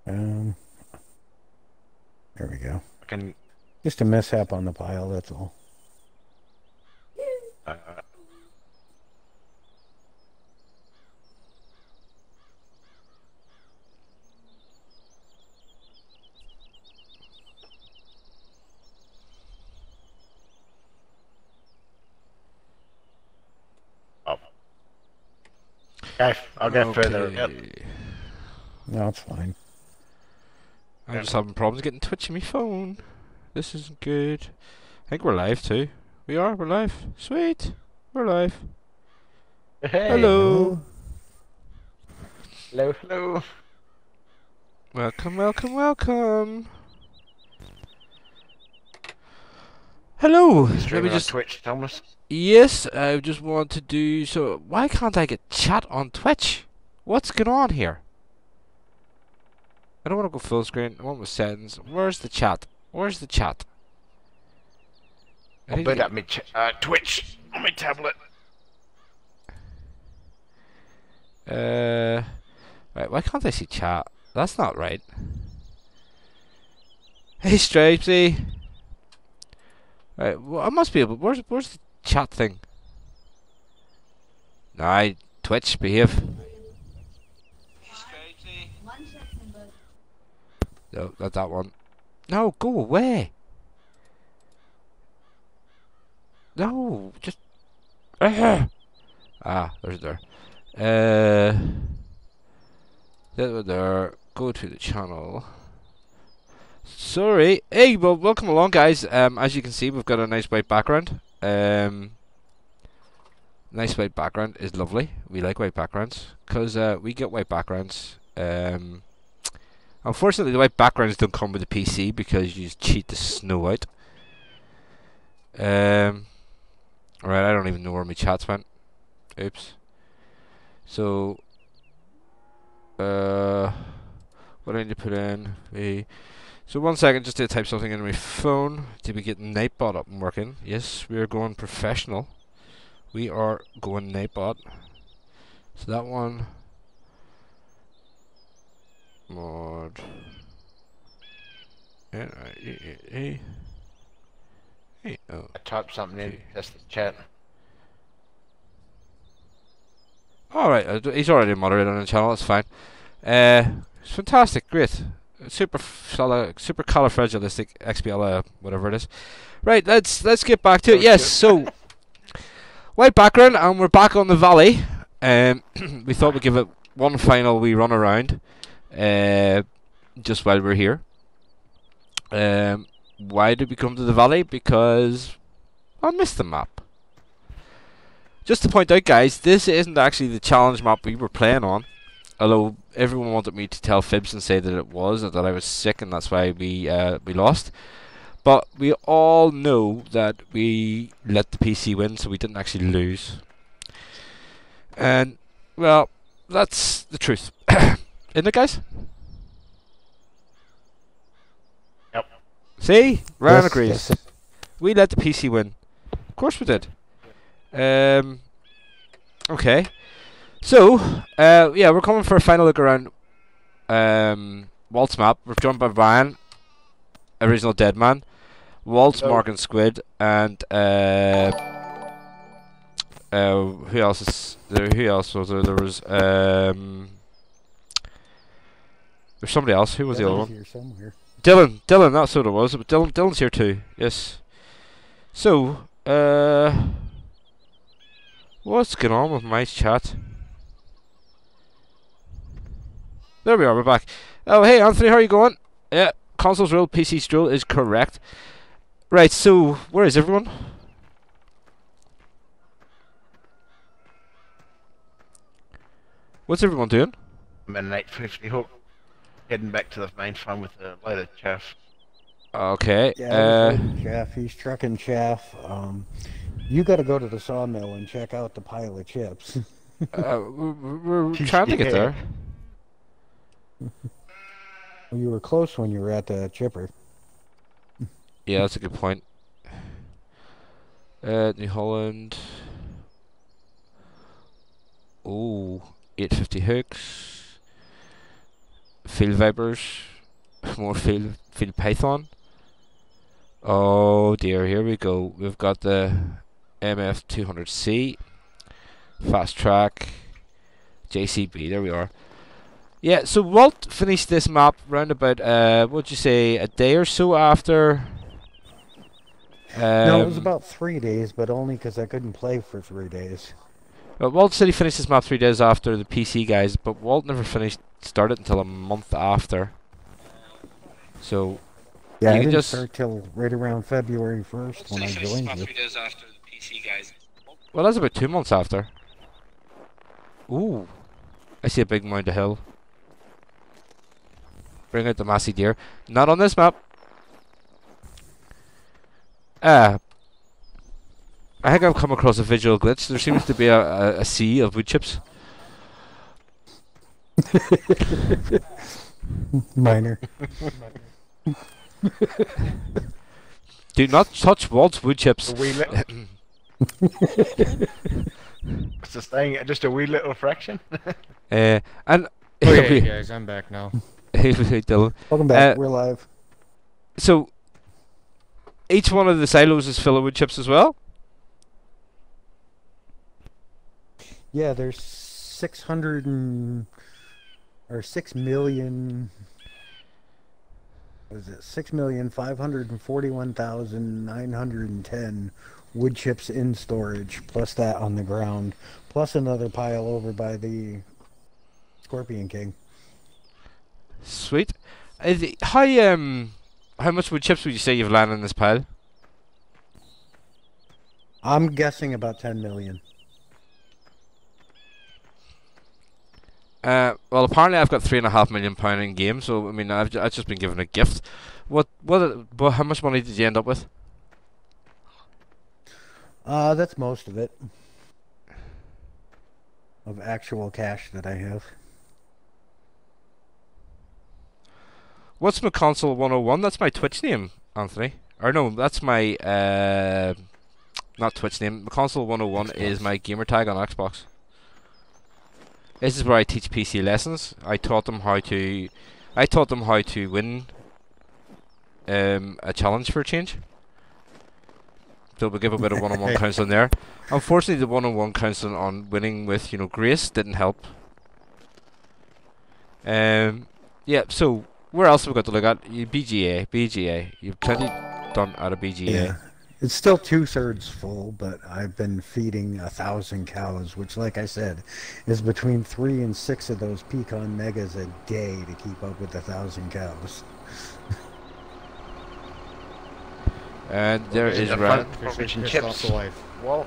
Um, there we go. I can. Just a mishap on the pile, that's all. Uh, oh, okay, I'll go further. Yep. Okay. No, it's fine. I'm Yep. just having problems getting Twitch on my phone. This isn't good. I think we're live too. We are, we're live. Sweet. We're live. Hey, Hello. Hello? hello, hello. Welcome, welcome, welcome. Hello. You Let me streaming on just. Twitch, Thomas? Yes, I just want to do so. Why can't I get chat on Twitch? What's going on here? I don't want to go full screen. I want my settings. Where's the chat? Where's the chat? I I'll need to boot get. up my Twitch on my tablet. Right, why can't I see chat? That's not right. Hey, Stripesy. Right, well, I must be able. Where's the chat thing? Nah, Twitch, behave. No, not that one. No, go away. No, just. There's there. That one there. Go to the channel. Sorry. Hey, well, welcome along, guys. As you can see, we've got a nice white background. Nice white background is lovely. We like white backgrounds because we get white backgrounds. Unfortunately, the white backgrounds don't come with the PC because you cheat the snow out. Alright, I don't even know where my chats went. Oops. So, what I need to put in? So 1 second, just to type something in my phone to be getting Nightbot up and working. Yes, we are going professional. We are going Nightbot. So that one. Mod. N-I-E-E-E. I typed something in Okay. just the chat. Alright, he's already moderated on the channel, that's fine. It's fantastic, great. Super califragilistic XBL, whatever it is. Right, let's get back to it. Oh, Yes, shit. so white background, and we're back on the valley. We thought we'd give it one final wee run around, just while we're here. Why did we come to the valley? Because I missed the map. Just to point out, guys, this isn't actually the challenge map we were playing on. Although everyone wanted me to tell fibs and say that it was, that I was sick, and that's why we lost. But we all know that we let the PC win, so we didn't actually lose. And well, that's the truth, isn't it, guys? Yep. See, Ryan Yes, yes. agrees. We let the PC win. Of course we did. Okay. So, yeah, we're coming for a final look around Walt's map. We're joined by Ryan, original Deadman, Walt's, Hello. Mark and Squid, and who else is there? Who else was there? There was there's somebody else. Who was the other Dylan's one? here somewhere. Dylan, that's what it was. But Dylan's here too. Yes. So, what's going on with my chat? There we are. We're back. Oh, hey Anthony, how are you going? Yeah, consoles rule, PC stroll is correct. Right. So, where is everyone? What's everyone doing? I'm in an 850 hook, heading back to the main farm with a load of chaff. Okay. Yeah, he's loading chaff. He's trucking chaff. You got to go to the sawmill and check out the pile of chips. We're trying to get Yeah. there. You were close when you were at the chipper. Yeah, that's a good point. New Holland. Oh, 850 hooks. Field Vipers, more Field Python. Oh dear, here we go. We've got the MF200C, Fast Track, JCB. There we are. Yeah, so Walt finished this map round about what'd you say, a day or so after. No, it was about 3 days, but only because I couldn't play for 3 days. Well, Walt said he finished this map 3 days after the PC guys, but Walt never started until a month after. So Yeah, I you can didn't just start till right around February 1st when I joined you. 3 days after the PC guys. Well, that's about 2 months after. Ooh, I see a big mound of hill. Bring out the Massey deer. Not on this map. I think I've come across a visual glitch. There seems to be a sea of wood chips. Minor. Do not touch Walt's wood chips. A wee little. What's the saying? Just a wee little fraction. And Oh yeah, guys, I'm back now. Dylan. Welcome back. We're live. So each one of the silos is full of wood chips as well. Yeah, there's 6 million. What is it? 6,541,910 wood chips in storage, plus that on the ground, plus another pile over by the Scorpion King. Sweet. How much wood chips would you say you've landed in this pile? I'm guessing about 10 million. Well, apparently I've got £3.5 million in game, so I mean I've just been given a gift. But how much money did you end up with? That's most of it. Of actual cash that I have. What's McConsole 101? That's my Twitch name, Anthony. Or no, that's my not Twitch name. McConsole 101 is my gamer tag on Xbox. This is where I teach PC lessons. I taught them how to win a challenge for a change. So we'll give a bit of one-on-one counselling there. Unfortunately, the one-on-one counselling on winning with Grace didn't help. Yeah. So where else have we got to look at? BGA. You've plenty done out of BGA. Yeah. It's still 2/3 full, but I've been feeding 1,000 cows, which, like I said, is between 3 and 6 of those pecan megas a day to keep up with 1,000 cows. And there is Rand. Chips. Well,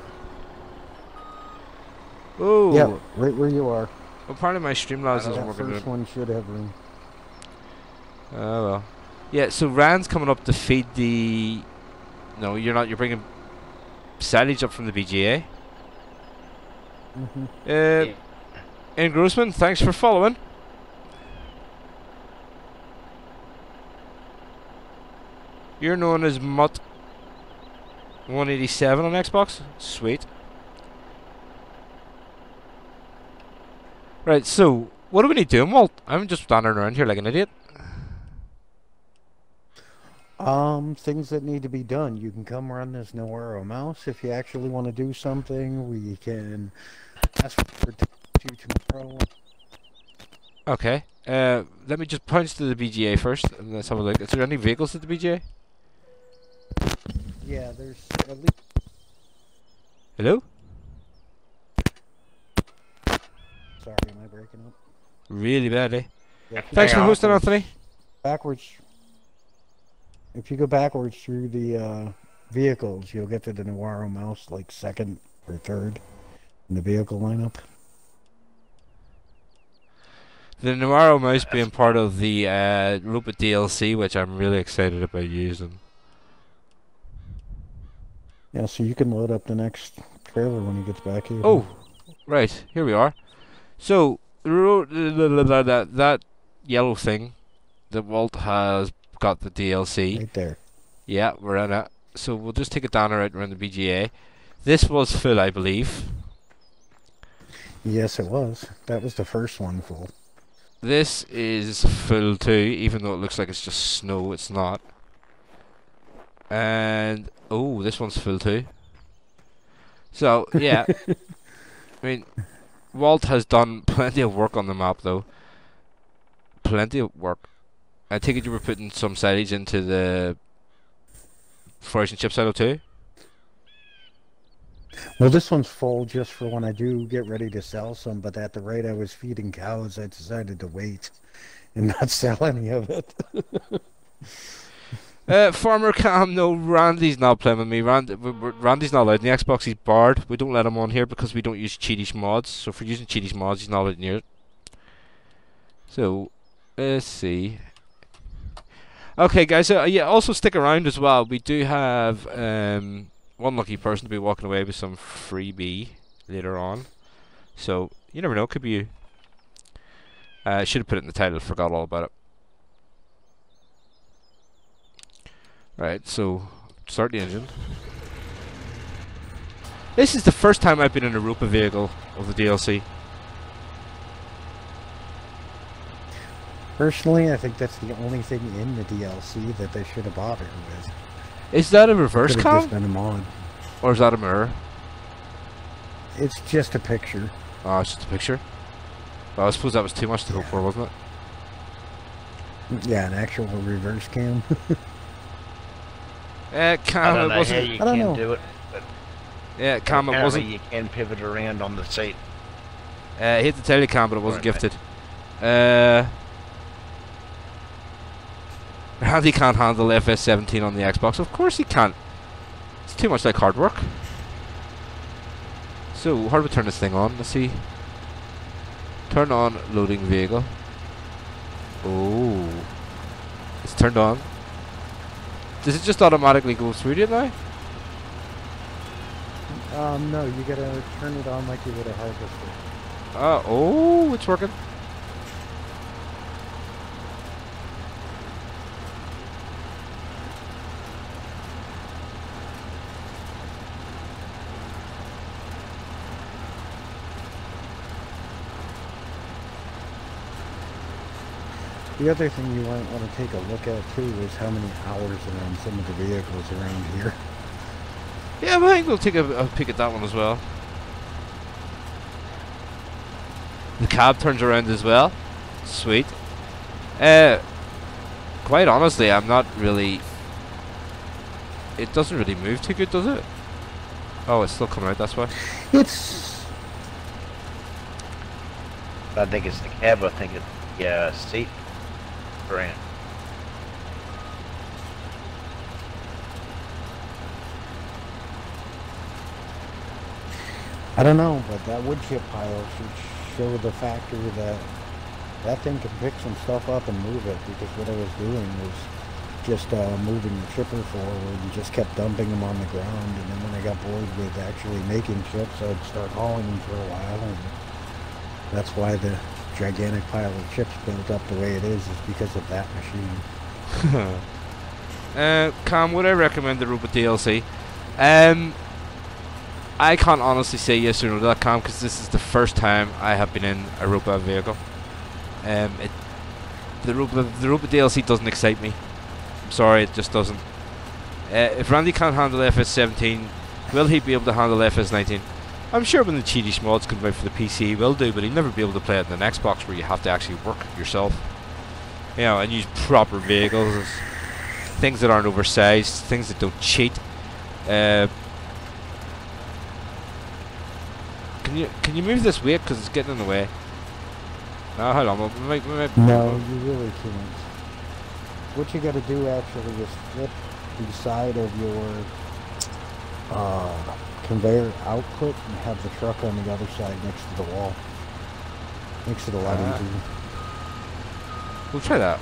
Oh. Yeah, right where you are. Well, part of my Streamlabs isn't That working. first one should have room. Oh well. Yeah. So Rand's coming up to feed the. No, you're not. You're bringing silage up from the BGA. Engrossman, thanks for following. You're known as Mutt187 on Xbox. Sweet. Right. So, what do we need doing, Walt? I'm just standing around here like an idiot. Things that need to be done. You can come run this Noiro mouse if you actually want to do something. We can ask for you tomorrow. Okay. Let me just punch to the BGA first, and let's have a look. Is there any vehicles at the BGA? Yeah, there's at least. Hello? Sorry, am I breaking up? Really badly. Yeah, Thanks for hosting, Anthony. Backwards. If you go backwards through the vehicles, you'll get to the Noiro mouse like second or third in the vehicle lineup. The Noiro mouse being part of the Ropa DLC, which I'm really excited about using. Yeah, so you can load up the next trailer when he gets back here. Oh, right. Here we are. So, that yellow thing that Walt has got the DLC. Right there. Yeah, we're in it. So we'll just take it down around the BGA. This was full, I believe. Yes, it was. That was the first one full. This is full too, even though it looks like it's just snow, it's not. And oh, this one's full too. So yeah, I mean, Walt has done plenty of work on the map though. Plenty of work. I take it you were putting some silage into the frozen chip silo too? Well, this one's full just for when I do get ready to sell some, but at the rate I was feeding cows, I decided to wait and not sell any of it. Farmer Cam, no, Randy's not playing with me. Randy's not allowed in the Xbox, he's barred. We don't let him on here because we don't use cheatish mods. So if we're using cheatish mods, he's not allowed near it. So, let's see. Okay, guys, yeah, also stick around as well. We do have one lucky person to be walking away with some freebie later on. So, you never know, could be you. I should have put it in the title, forgot all about it. Right, so start the engine. This is the first time I've been in a Rupa vehicle of the DLC. Personally, I think that's the only thing in the DLC that they should have bothered with. Is that a reverse Could have cam? just been a mod. Or is that a mirror? It's just a picture. Oh, it's just a picture? Well, I suppose that was too much to go for, wasn't it? Yeah, an actual reverse cam. Cam, it wasn't. You I don't can know. do it, but Yeah, Cam, it wasn't. you can pivot around on the seat. I hate to tell you, Cam, but it wasn't Right, gifted. Randy can't handle FS17 on the Xbox. Of course he can't. It's too much like hard work. So, how do we turn this thing on? Let's see. Turn on loading vehicle. Oh. It's turned on. Does it just automatically go through it now? No, you gotta turn it on like you would a harvester. Oh, it's working. The other thing you might want to take a look at too is how many hours are on some of the vehicles around here. Yeah, but I think we'll take a peek at that one as well. The cab turns around as well. Sweet. Quite honestly, I'm not really... It doesn't really move too good, does it? Oh, it's still coming out, that's why. It's... I think it's the cab. I think it's the seat brand. I don't know, but that wood chip pile should show the factor that that thing can pick some stuff up and move it, because what I was doing was just moving the chipper forward and just kept dumping them on the ground, and then when I got bored with actually making chips, I'd start hauling them for a while, and that's why the gigantic pile of chips built up the way it is because of that machine. Cam, would I recommend the Rupa DLC? I can't honestly say yes or no to that, Cam, because this is the first time I have been in a Rupa vehicle. The Rupa DLC doesn't excite me. I'm sorry, it just doesn't. If Randy can't handle FS17, will he be able to handle FS19? I'm sure when the cheatish mods come out for the PC he will do, but he'll never be able to play it in an Xbox where you have to actually work yourself. You know, and use proper vehicles, things that aren't oversized, things that don't cheat. Can you move this weight because it's getting in the way? No, hold on. No, you really can't. What you got to do actually is flip the side of your conveyor output and have the truck on the other side next to the wall. Makes it a lot easier. We'll try that.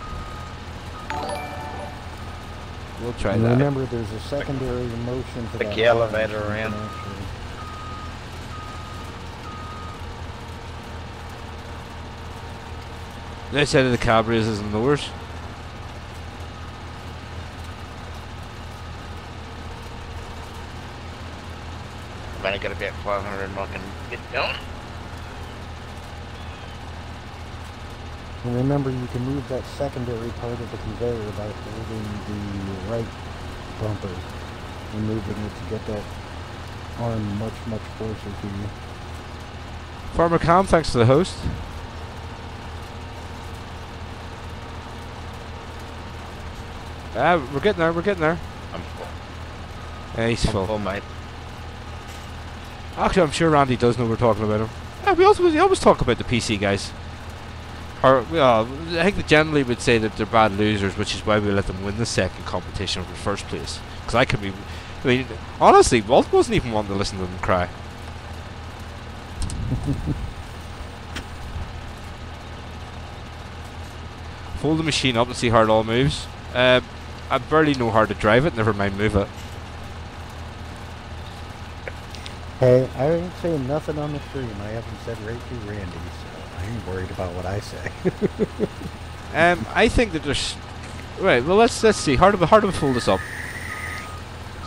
We'll try and that. Remember, there's a secondary motion to that. The elevator around. The outside of the cab raises and lowers. I've only got about 500 and I can get going. And remember, you can move that secondary part of the conveyor by holding the right bumper and moving it to get that arm much, much closer to you. Farmer Cam, thanks to the host. We're getting there, we're getting there. I'm full. Yeah, he's I'm full. full, mate. Actually, I'm sure Randy does know we're talking about him. Yeah, we always talk about the PC guys. Or, I think they generally would say that they're bad losers, which is why we let them win the second competition for first place. Because I mean, honestly, Walt wasn't even wanting to listen to them cry. Fold the machine up and see how it all moves. I barely know how to drive it, never mind move it. Hey, I ain't saying nothing on the stream. I haven't said right to Randy, so I ain't worried about what I say. I think that there's... Right, well let's see. How do we fold this up?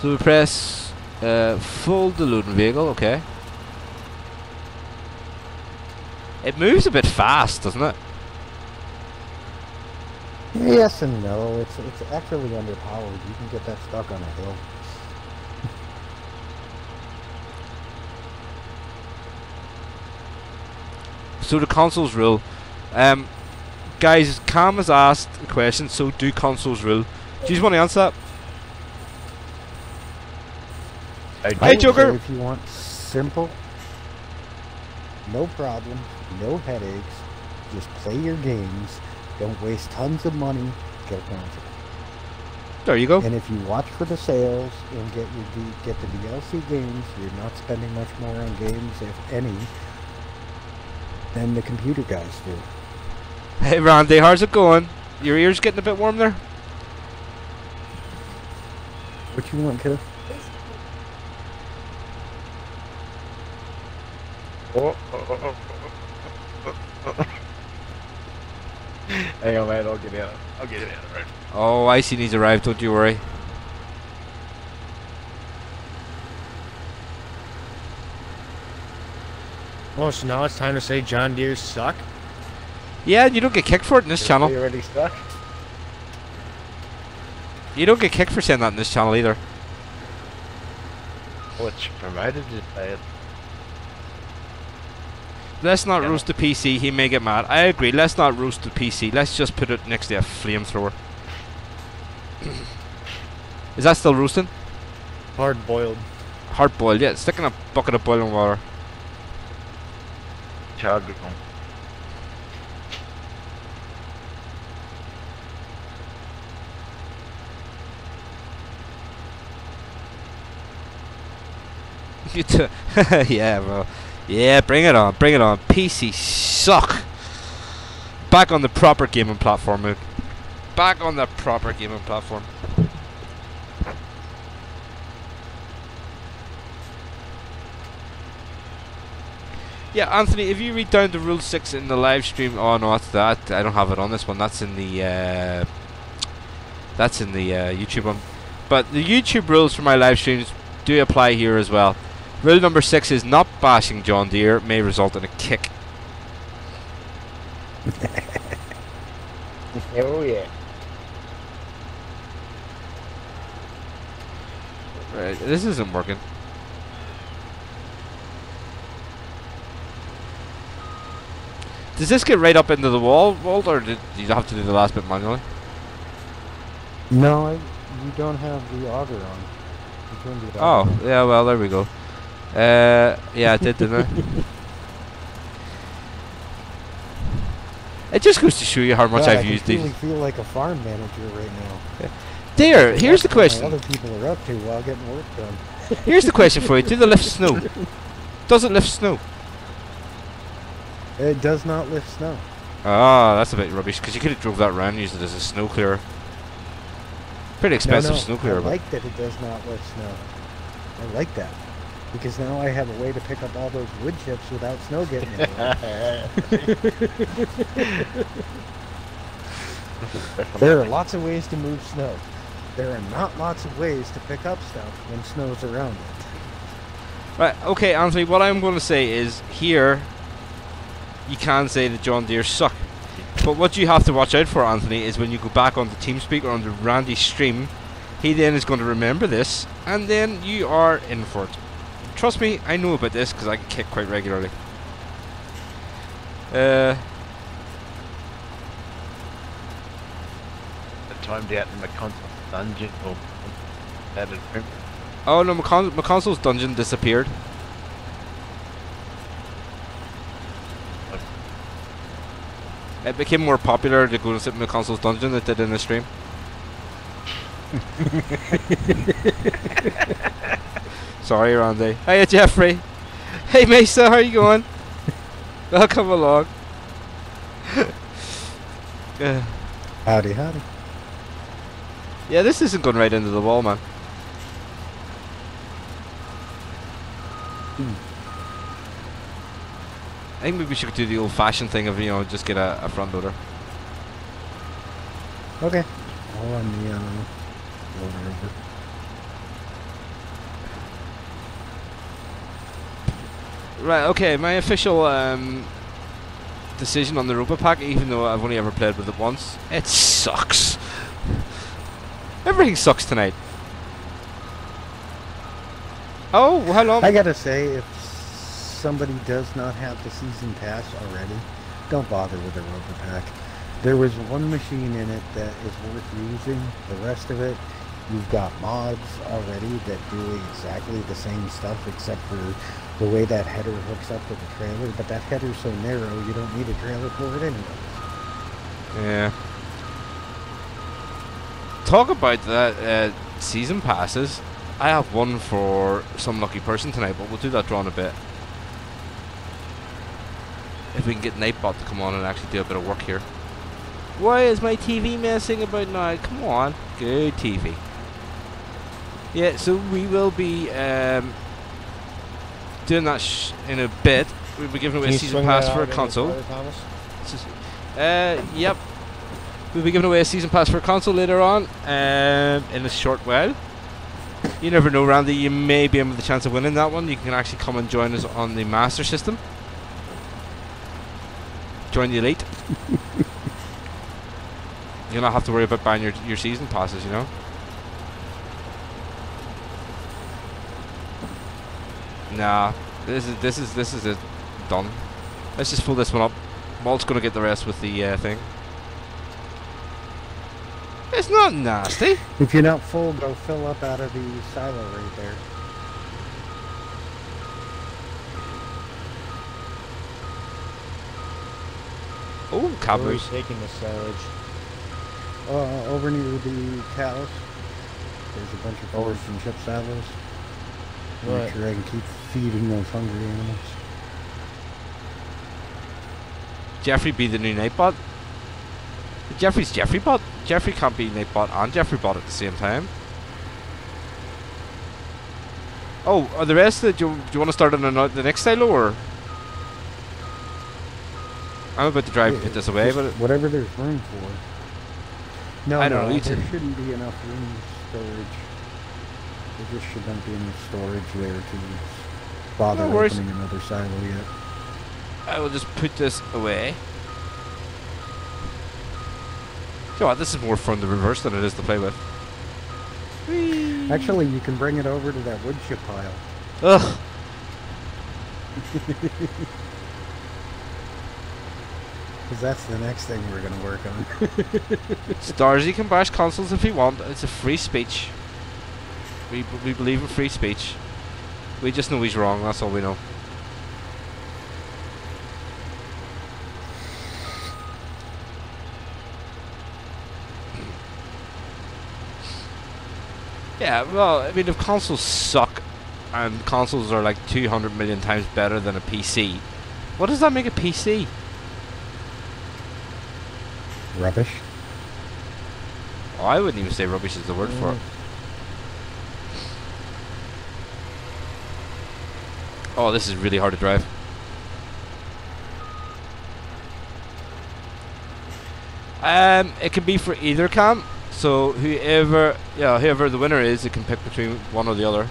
So we press fold the loading vehicle, okay. It moves a bit fast, doesn't it? Yes and no. It's actually underpowered. You can get that stuck on a hill. So the consoles rule. Guys, Cam has asked a question, so do consoles rule? Do you want to answer that? Hey, Joker! If you want simple, no problems, no headaches, just play your games, don't waste tons of money, get a console. There you go. And if you watch for the sales and get the DLC games, you're not spending much more on games, if any, than the computer guys do. Hey Randy, how's it going? Your ears getting a bit warm there? What you want, kiddo? Hang on, mate. I'll get out. I'll get it out of the road. Oh, IC arrived, don't you worry. Oh, so now it's time to say John Deere's suck? Yeah, you don't get kicked for it in this channel. You already stuck? You don't get kicked for saying that in this channel either. Well, it's promoted to say it. Let's not roast the PC, he may get mad. I agree, let's not roast the PC. Let's just put it next to a flamethrower. Is that still roasting? Hard boiled. Hard boiled, yeah. Stick in a bucket of boiling water. Chug. Yeah, bro. Yeah, bring it on, bring it on. PC suck. Back on the proper gaming platform, Mook. Back on the proper gaming platform. Yeah, Anthony, if you read down the rule 6 in the live stream, oh no, that's that. I don't have it on this one. That's in the YouTube one. But the YouTube rules for my live streams do apply here as well. Rule number 6 is not bashing John Deere may result in a kick. Oh yeah. Right, this isn't working. Does this get right up into the wall, Walt, or did you have to do the last bit manually? No, you don't have the auger on. You turned it Oh, off. yeah, well, there we go. Yeah, I did, didn't I? It just goes to show you how much God, I've used these. I feel like a farm manager right now. There, here's the That's what question. other people are up to while getting work done. Here's the question for you. Do they lift snow? Does it lift snow? It does not lift snow. Ah, that's a bit rubbish, because you could have drove that around and used it as a snow clearer. Pretty expensive snow clearer, I like that it does not lift snow. I like that. Because now I have a way to pick up all those wood chips without snow getting in the way. There are lots of ways to move snow. There are not lots of ways to pick up stuff when snow's around it. Right, okay, Anthony, what I'm going to say is, here, you can say that John Deere suck. But what you have to watch out for, Anthony, is when you go back on the TeamSpeak or on the Randy's stream, he then is going to remember this, and then you are in for it. Trust me, I know about this because I get kicked quite regularly. The time to get in McConsole dungeon or that is Oh no, McConsole's dungeon disappeared. It became more popular to go to sit in McConsole's dungeon than it did in the stream. Sorry, Randy. Hiya, Jeffrey. Hey, Mesa, how are you going? Welcome along. Howdy, howdy. Yeah, this isn't going right into the wall, man. I think maybe we should do the old-fashioned thing of, you know, just get a front loader. Okay. All on the loader over. Right, okay, my official decision on the Europa Pack, even though I've only ever played with it once, it sucks. Everything sucks tonight. Oh, hello. I gotta say, if somebody does not have the season pass already, don't bother with the Europa Pack. There was one machine in it that is worth using. The rest of it, you've got mods already that do exactly the same stuff, except for the way that header hooks up to the trailer. But that header's so narrow, you don't need a trailer for it anyway. Yeah. Talk about that season passes. I have one for some lucky person tonight, but we'll do that draw in a bit. If we can get Nightbot to come on and actually do a bit of work here. Why is my TV messing about now? Come on. Good TV. Yeah, so we will be doing that in a bit. We'll be giving away a season pass for a console. Yep. We'll be giving away a season pass for a console later on in a short while. You never know, Randy. You may be able the chance of winning that one. You can actually come and join us on the Master System. Join the Elite. You don't have to worry about buying your season passes, you know. Nah, this is it done. Let's just pull this one up. Malt's gonna get the rest with the thing. It's not nasty. If you're not full, go fill up out of the silo right there. Oh, Where are cabbage. we taking the silage? Over near the cows. There's a bunch of forest and chip silos. Right. Make sure I can keep feeding those hungry animals. Jeffrey be the new Nightbot. Jeffrey's Jeffrey bot. Jeffrey can't be Nightbot and Jeffrey bot at the same time. Oh, are the rest of do you want to start on the next silo or? I'm about to drive and put this away, but whatever there's room for. No, I don't know. There shouldn't be enough room storage. There just should not be enough storage there to bother opening another silo yet. I will just put this away. You know what, this is more fun to reverse than it is to play with. Whee! Actually, you can bring it over to that wood chip pile. Ugh. Because that's the next thing we're going to work on. Starzy can bash consoles if he want. It's a free speech. We believe in free speech. We just know he's wrong, that's all we know. Yeah, well, I mean, if consoles suck and consoles are like 200 million times better than a PC, what does that make a PC? Rubbish. Oh, I wouldn't even say rubbish is the word for it. Oh, this is really hard to drive. It can be for either cam. So whoever the winner is, it can pick between one or the other.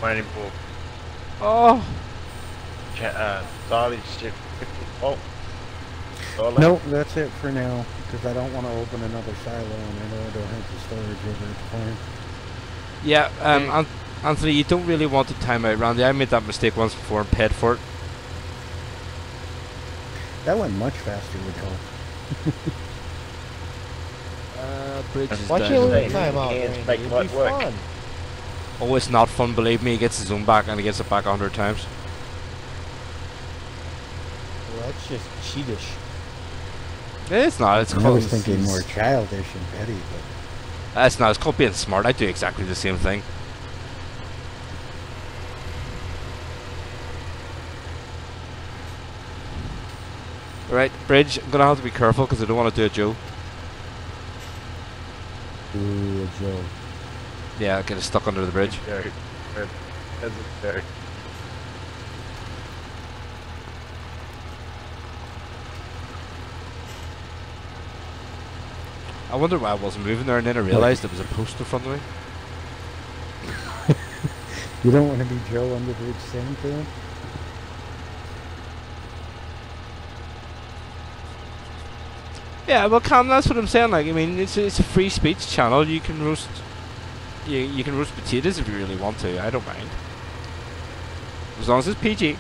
Waiting for. Oh, Silage to 50 volt. Nope, that's it for now, because I don't want to open another silo, and I know I don't have the storage over at the farm. Yeah, Anthony, you don't really want to time out, Randy. I made that mistake once before and paid for it. That went much faster with help. Bridge is Why down. can't we Hey, time out? hands Randy? make It'd light be work. fun. Oh, it's not fun, believe me. He gets his own back and he gets it back 100 times. Well, that's just cheatish. It's not. It's I called. was thinking more childish and petty, but It's not. It's called being smart. I do exactly the same thing. Right, bridge. I'm gonna have to be careful because I don't want to do a Joe. Ooh, a joke. Yeah, get it stuck under the bridge. Dirt. That's a dirt. I wonder why I wasn't moving there, and then I realised there was a post in front of me. you don't want to be Joe on the bridge sand film? Yeah, well, Cam, that's what I'm saying. Like, I mean, it's a free speech channel. You can roast, you can roast potatoes if you really want to. I don't mind, as long as it's PG.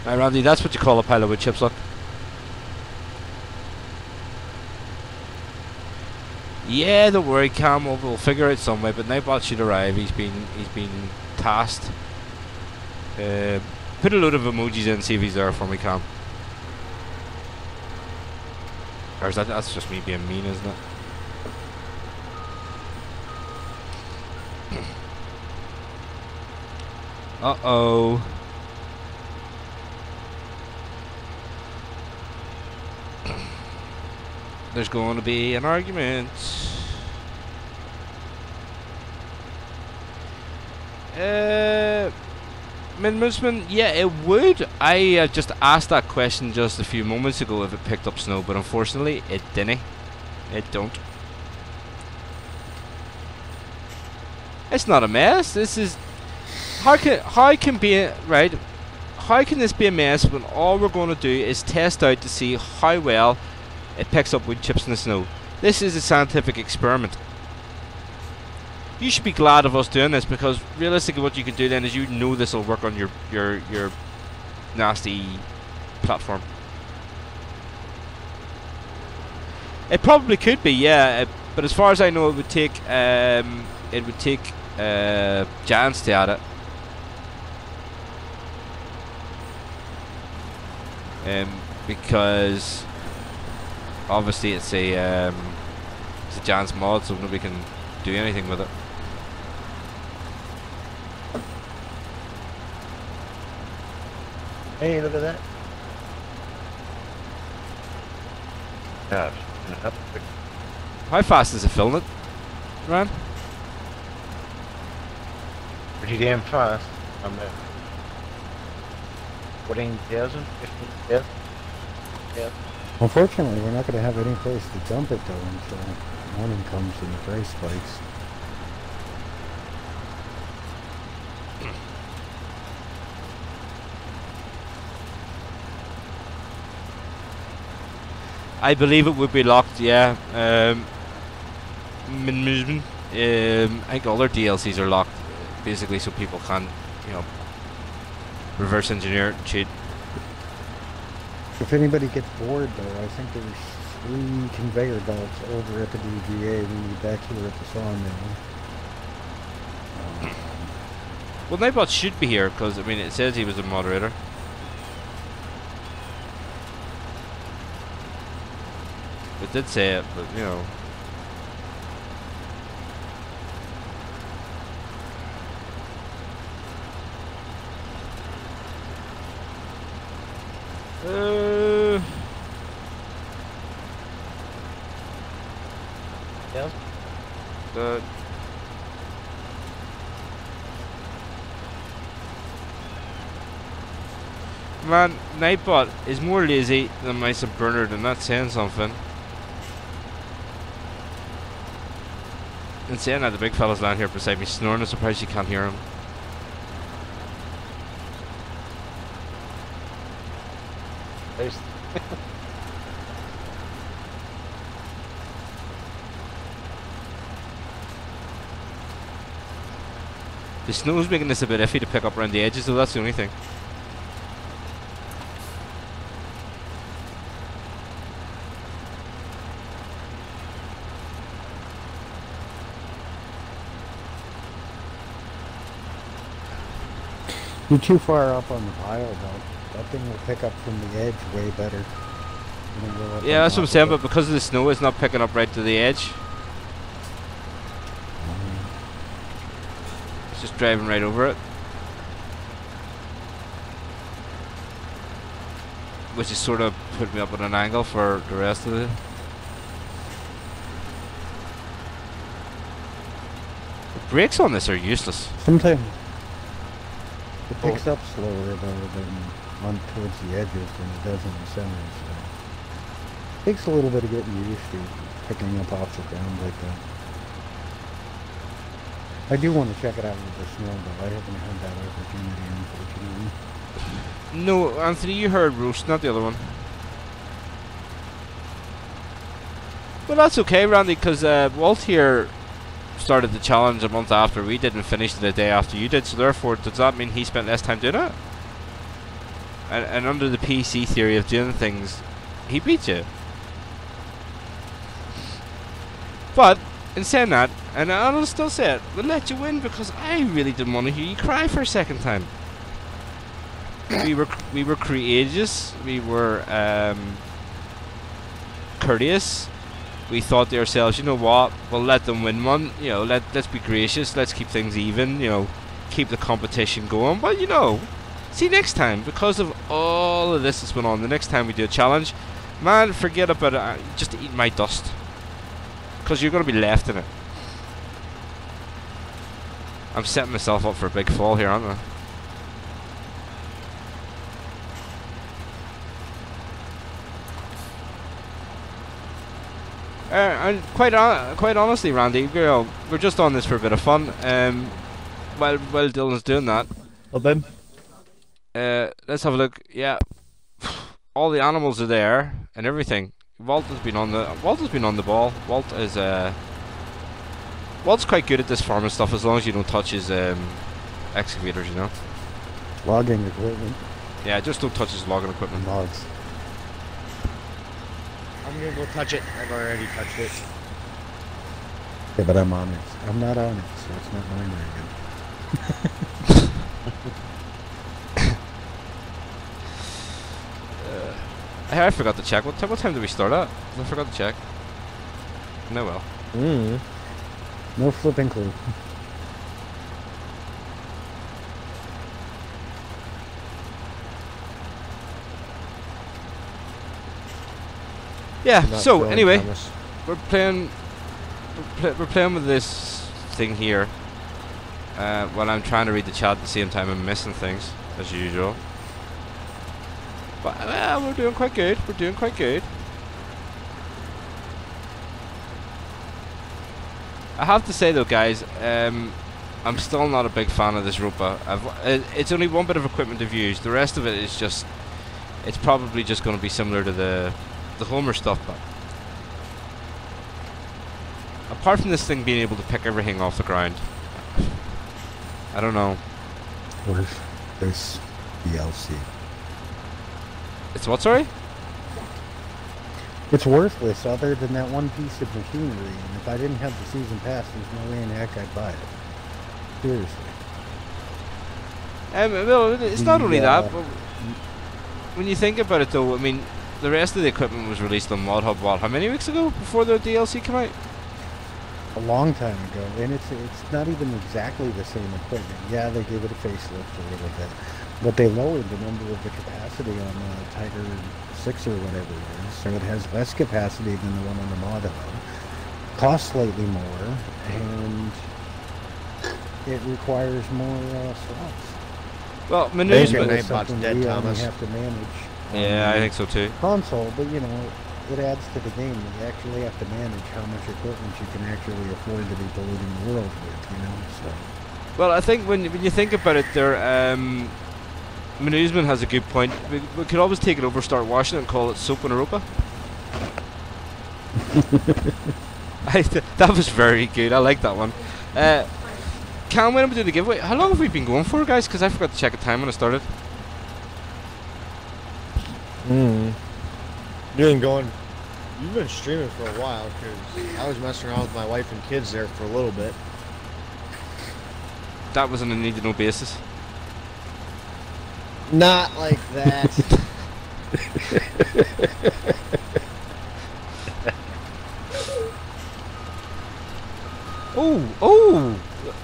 Right, Randy, that's what you call a pile of wood chips, look. Yeah, don't worry, Cam. We'll figure out some way. But Nightbot should arrive. He's been tasked. Put a load of emojis in, see if he's there for me, Cam. Or is that's just me being mean, isn't it? Uh-oh. There's going to be an argument. Minmusman, yeah, it would. I just asked that question just a few moments ago if it picked up snow, but unfortunately it didn't. It don't. It's not a mess. This is how can this be a mess when all we're going to do is test out to see how well it picks up wood chips in the snow. This is a scientific experiment. You should be glad of us doing this, because realistically what you can do then is you know this will work on your nasty platform. It probably could be, yeah, but as far as I know it would take giants to add it. Because obviously it's a Jan's mod, so nobody can do anything with it. Hey, look at that. Gosh. How fast is it filling it, Ryan? Pretty damn fast. I'm at 14,000, 15,000. Yeah. Unfortunately, we're not going to have any place to dump it, though, until morning comes and the price spikes. I believe it would be locked, yeah. I think all their DLCs are locked, basically, so people can't, reverse engineer it and cheat. If anybody gets bored, though, I think there's 3 conveyor belts over at the DGA. We need back here at the sawmill. Well, Nightbot should be here, because, I mean, it says he was a moderator. It did say it, but, Yeah. Man, Nightbot is more lazy than my Bernard, and that's saying something. And saying that, the big fella's down here beside me snoring. I'm surprised you can't hear him. There's The snow's making this a bit iffy to pick up around the edges, though. That's the only thing. You're too far up on the pile, though. That thing will pick up from the edge way better. Yeah, that's what I'm saying, but because of the snow, it's not picking up right to the edge. It's just driving right over it. Which is sort of put me up at an angle for the rest of it. The brakes on this are useless. Sometimes it picks up slower though than on towards the edges than it does in the center. So it takes a little bit of getting used to picking up off the ground like that. I do want to check it out with the snow, but I haven't had that opportunity, unfortunately. No, Anthony, you heard Roast, not the other one. But that's okay, Randy, because Walt here started the challenge a month after we did and finished it a day after you did, so therefore, does that mean he spent less time doing it? And under the PC theory of doing things, he beat you. But, in saying that, and I'll still say it, we'll let you win because I really didn't want to hear you cry for a second time. We were courageous, we were courteous. We thought to ourselves, you know what, we'll let them win one, you know, let's be gracious, let's keep things even, you know, keep the competition going. But you know, see next time, because of all of this that's been on, the next time we do a challenge, man, forget about it, just eat my dust. Because you're going to be left in it. I'm setting myself up for a big fall here, aren't I? And quite honestly, Randy, you know, we're just on this for a bit of fun. While Dylan's doing that, Well then, let's have a look. Yeah, all the animals are there and everything. Walt has been on the ball. Walt's quite good at this farming stuff as long as you don't touch his excavators, you know. Logging equipment. Yeah, just don't touch his logging equipment. Logs. I'm gonna go touch it. I've already touched it. Yeah, but I'm on it. I'm not on it, so it's not mine again. I forgot to check. What time did we start at? I forgot to check. No, well. No flipping clue. Yeah. not So throwing anyway, Thomas. we're playing with this thing here. While I'm trying to read the chat at the same time, I'm missing things as usual. But we're doing quite good. We're doing quite good. I have to say though, guys, I'm still not a big fan of this Ropa. It's only one bit of equipment I've used. The rest of it is just, it's probably just going to be similar to the Homer stuff. But apart from this thing being able to pick everything off the ground, I don't know. Where's this DLC? It's what, sorry? It's worthless other than that one piece of machinery, and if I didn't have the season pass, there's no way in the heck I'd buy it. Seriously. Well, it's not only that, but when you think about it though, I mean, the rest of the equipment was released on Mod Hub, what, how many weeks ago before the DLC came out? A long time ago, and it's not even exactly the same equipment. Yeah, they gave it a facelift a little bit, but they lowered the number of the capacity on the Tiger 6 or whatever it is, so it has less capacity than the one on the Mod Hub, costs slightly more, and it requires more slots. Well, Think menus. your But name it's bot's something dead, we Thomas. only have to manage. on Yeah, I the think so too. console, but you know, it adds to the game. You actually have to manage how much equipment you can actually afford to be polluting the world with, you know. So Well, I think when you think about it, there, Manusman has a good point. We could always take it over, start washing it, and call it Soap in Europa. That was very good. I like that one. Cam, when are we doing the giveaway? How long have we been going for, guys? Because I forgot to check the time when I started. You've been streaming for a while, because I was messing around with my wife and kids there for a little bit. That was on a need-to-know basis. Not like that. Oh!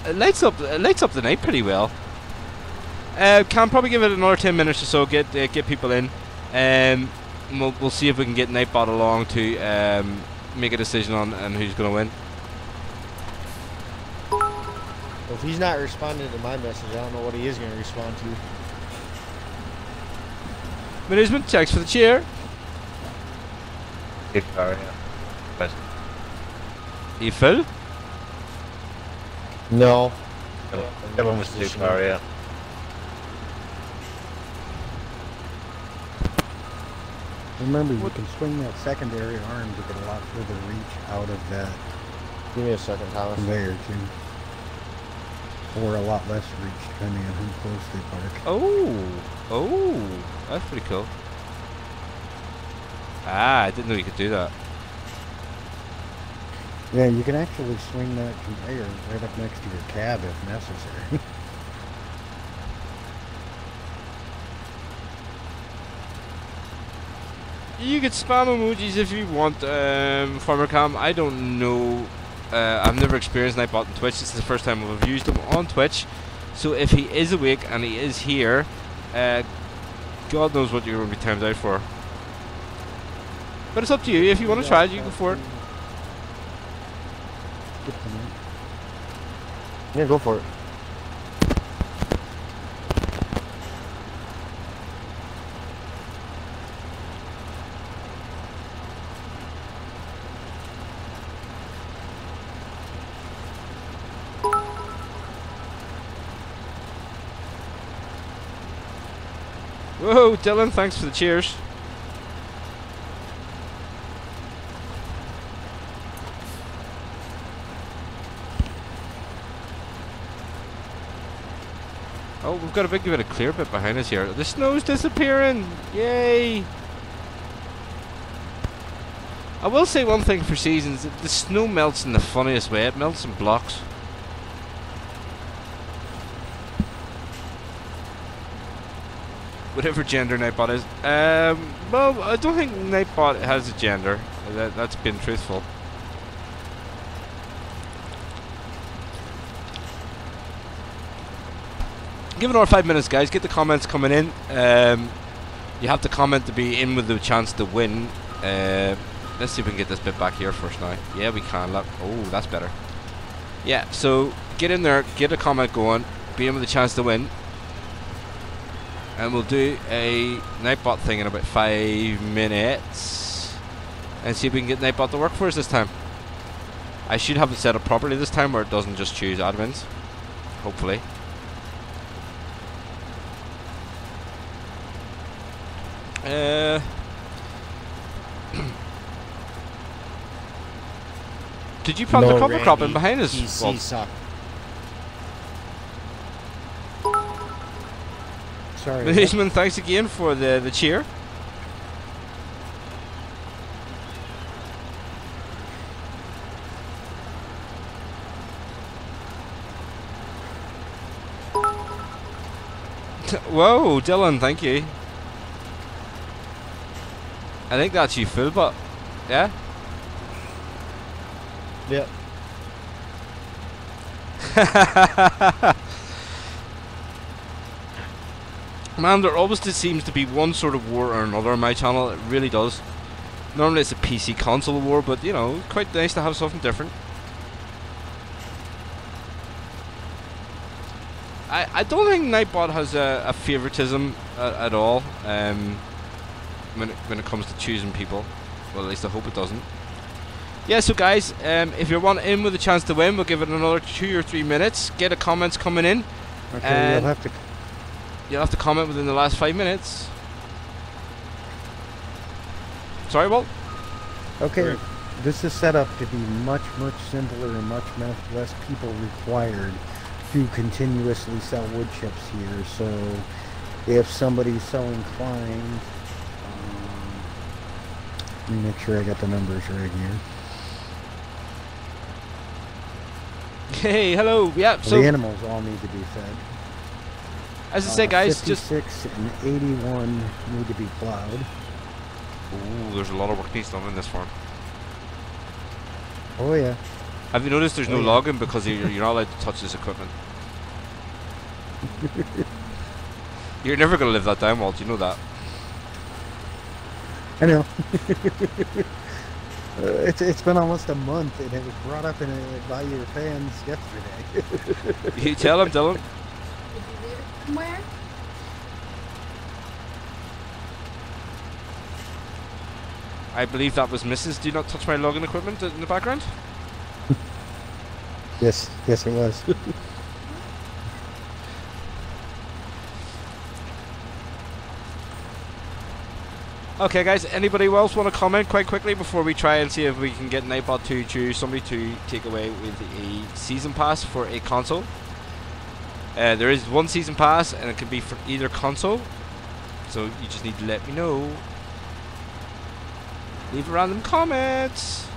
It lights up the night pretty well. Can probably give it another 10 minutes or so. Get people in. We'll see if we can get Nightbot along to make a decision on who's going to win. Well, if he's not responding to my message, I don't know what he is going to respond to. Management checks for the chair. Good car, yeah. But Are you full? No. Dylan was too far, yeah. remember, you can swing that secondary arm to get a lot further reach out of that Give me a second, Thomas. conveyor too, or a lot less reach depending on how close they park. Oh, that's pretty cool. I didn't know you could do that. Yeah, you can actually swing that conveyor right up next to your cab if necessary. You could spam emojis if you want, Farmer Cam. I don't know. I've never experienced Nightbot on Twitch. This is the first time I've used him on Twitch. So if he is awake and he is here, God knows what you're going to be timed out for. But it's up to you. If you want to try it, you go for it. Yeah, go for it. Whoa, Dylan, thanks for the cheers. Oh, we've got a big bit of clear bit behind us here. The snow's disappearing! Yay! I will say one thing for seasons. The snow melts in the funniest way. It melts in blocks. Whatever gender Nightbot is. Well, I don't think Nightbot has a gender. That's been truthful. Give it our 5 minutes, guys. Get the comments coming in. You have to comment to be in with the chance to win. Let's see if we can get this bit back here first now. Yeah, we can. Look. Oh, that's better. Yeah, so get in there, get a comment going, be in with a chance to win. And we'll do a Nightbot thing in about 5 minutes. And see if we can get Nightbot to work for us this time. I should have it set up properly this time where it doesn't just choose admins. Hopefully. Did you plant the cover crop in behind us? PC suck. Sorry. Management, thanks again for the cheer. Whoa, Dylan, thank you. I think that's you full, but yeah. Yep. Man, there always just seems to be one sort of war or another on my channel. It really does. Normally it's a PC console war, but you know, quite nice to have something different. I don't think Nightbot has a favoritism at all when it comes to choosing people. Well, at least I hope it doesn't. Yeah, so guys, if you're one in with a chance to win, we'll give it another 2 or 3 minutes. Get the comments coming in. Okay, you'll have to comment within the last 5 minutes. Sorry, Walt? Okay, this is set up to be much simpler and much less people required to continuously sell wood chips here. So if somebody's so inclined, let me make sure I got the numbers right here. Hey, hello. Yeah, Well, so the animals all need to be fed. as I say, guys, 56 and 81 need to be plowed. Ooh, there's a lot of work needs done in this farm. Oh yeah. Have you noticed there's no logging because you're not allowed to touch this equipment? You're never going to live that down, Walt. You know that. I know. It's been almost a month, and it was brought up by your fans yesterday. You tell him, Dylan. Did you leave it somewhere? I believe that was Mrs. Do not touch my logging equipment in the background. Yes, it was. Okay, guys, anybody else want to comment quite quickly before we try and see if we can get Nightbot to choose somebody to take away with a season pass for a console? There is one season pass, and it can be for either console. So you just need to let me know. Leave a random comment.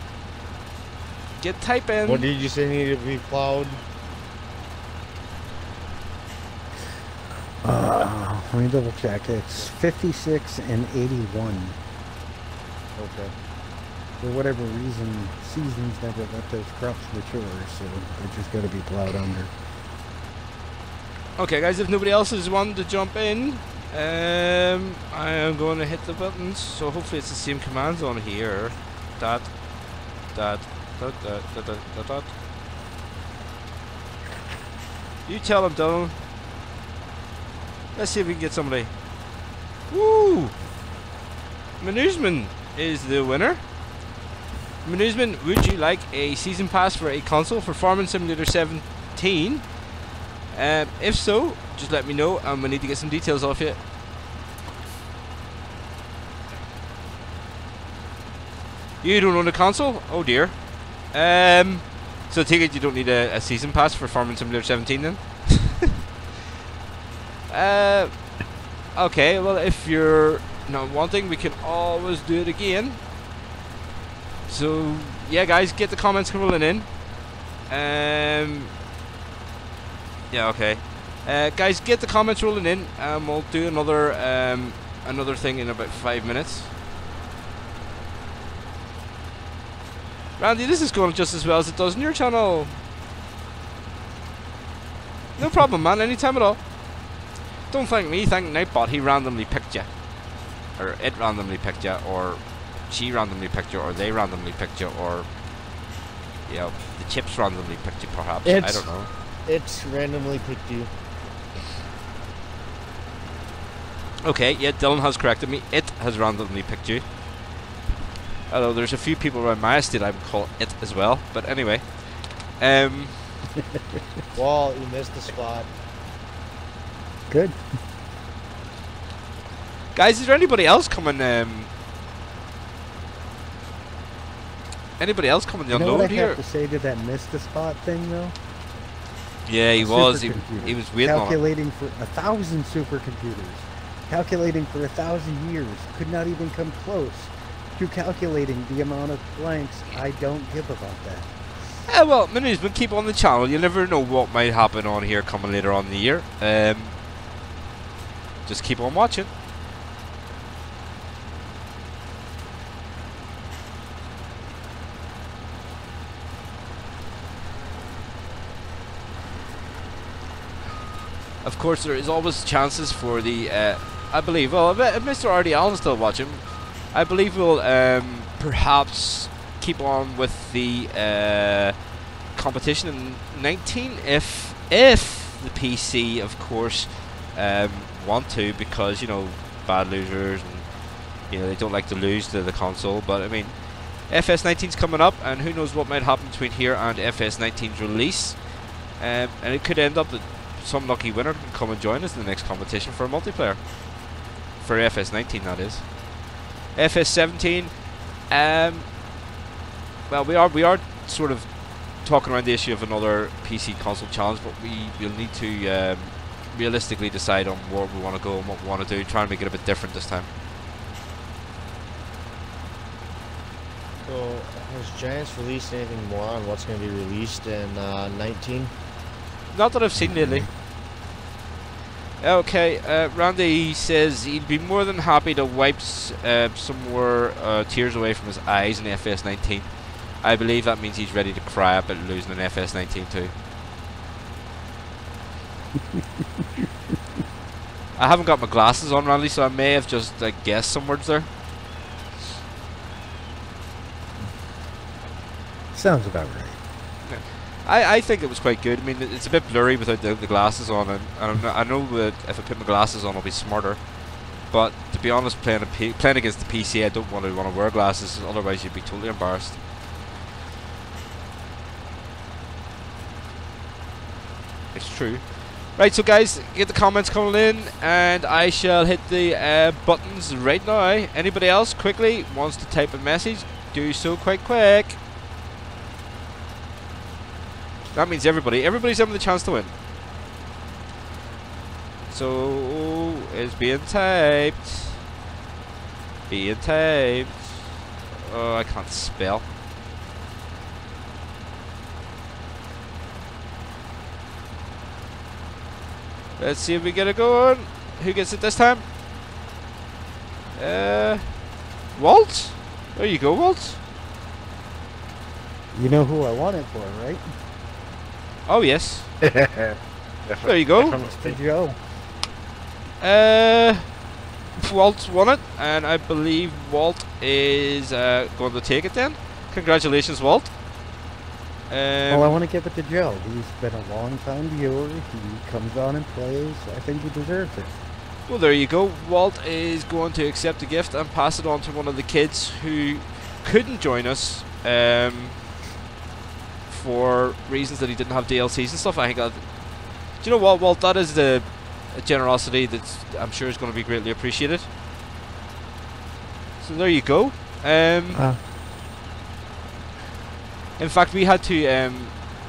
Get typing. What did you say needed to be plowed? Let me double check. It's 56 and 81. Okay. For whatever reason, seasons never let those crops mature, so they just got to be plowed under. Okay, guys, if nobody else is wanting to jump in, I am going to hit the buttons. So hopefully it's the same commands on here. Dot. You tell them, Dylan. Let's see if we can get somebody. Woo! Manusman is the winner. Manusman, would you like a season pass for a console for Farming Simulator 17? If so, just let me know, and we need to get some details off you. You don't own a console? Oh dear. So take it you don't need a season pass for Farming Simulator 17 then? Okay, well, if you're not wanting, we can always do it again. So, yeah, guys, get the comments rolling in. Yeah, okay. Guys, get the comments rolling in, and we'll do another thing in about 5 minutes. Randy, this is going just as well as it does on your channel. No problem, man, anytime at all. Don't thank me, thank Nightbot. He randomly picked you. Or it randomly picked you, or she randomly picked you, or they randomly picked you, or, you know, the chips randomly picked you, perhaps. I don't know. It's randomly picked you. Okay, yeah, Dylan has corrected me. It has randomly picked you. Although there's a few people around my estate I would call it as well. But anyway. Well, you missed the spot. Good. Guys, is there anybody else coming anybody else coming to You know unload what I here? have to say to that missed the spot thing, though? Yeah, he A was. He supercomputer. was waiting on it. Calculating for 1,000 supercomputers. Calculating for 1,000 years. Could not even come close to calculating the amount of blanks. I don't give about that. Well, Manusman, keep on the channel. You never know what might happen on here coming later on in the year. Just keep on watching. Of course, there is always chances for the, I believe, well, if Mr. RD Allen's still watching, I believe we'll perhaps keep on with the competition in 19 if the PC, of course, want to, because, you know, bad losers, and, you know, they don't like to lose to the console. But I mean, FS19's coming up, and who knows what might happen between here and FS19's release. And it could end up that some lucky winner can come and join us in the next competition for a multiplayer. For FS19, that is. FS17, well, we are sort of talking around the issue of another PC console challenge, but we'll need to realistically decide on where we want to go and what we want to do, try and make it a bit different this time. So, has Giants released anything more on what's going to be released in 19? Not that I've seen lately. Okay, Randy says he'd be more than happy to wipe some more tears away from his eyes in FS19. I believe that means he's ready to cry about losing in FS19 too. I haven't got my glasses on, Randy, so I may have just guessed some words there. Sounds about right. I think it was quite good. I mean, it's a bit blurry without the glasses on, and I know that if I put my glasses on I'll be smarter. But to be honest, playing against the PC, I don't want to wear glasses, otherwise you'd be totally embarrassed. It's true. Right, so guys, get the comments coming in, and I shall hit the buttons right now. Anybody else quickly wants to type a message, do so quite quick. That means everybody's having the chance to win. So, it's being typed. Being typed. Oh, I can't spell. Let's see if we get it going. Who gets it this time? Walt? There you go, Walt. You know who I want it for, right? Oh, yes. There you go. Mr. Joe. Walt's won it, and I believe Walt is going to take it then. Congratulations, Walt. Well, I want to give it to Joe. He's been a long-time viewer. He comes on and plays. I think he deserves it. Well, there you go. Walt is going to accept the gift and pass it on to one of the kids who couldn't join us for reasons that he didn't have DLCs and stuff. I think. Do you know what, Walt? That is the generosity that I'm sure is going to be greatly appreciated. So there you go. In fact, we had to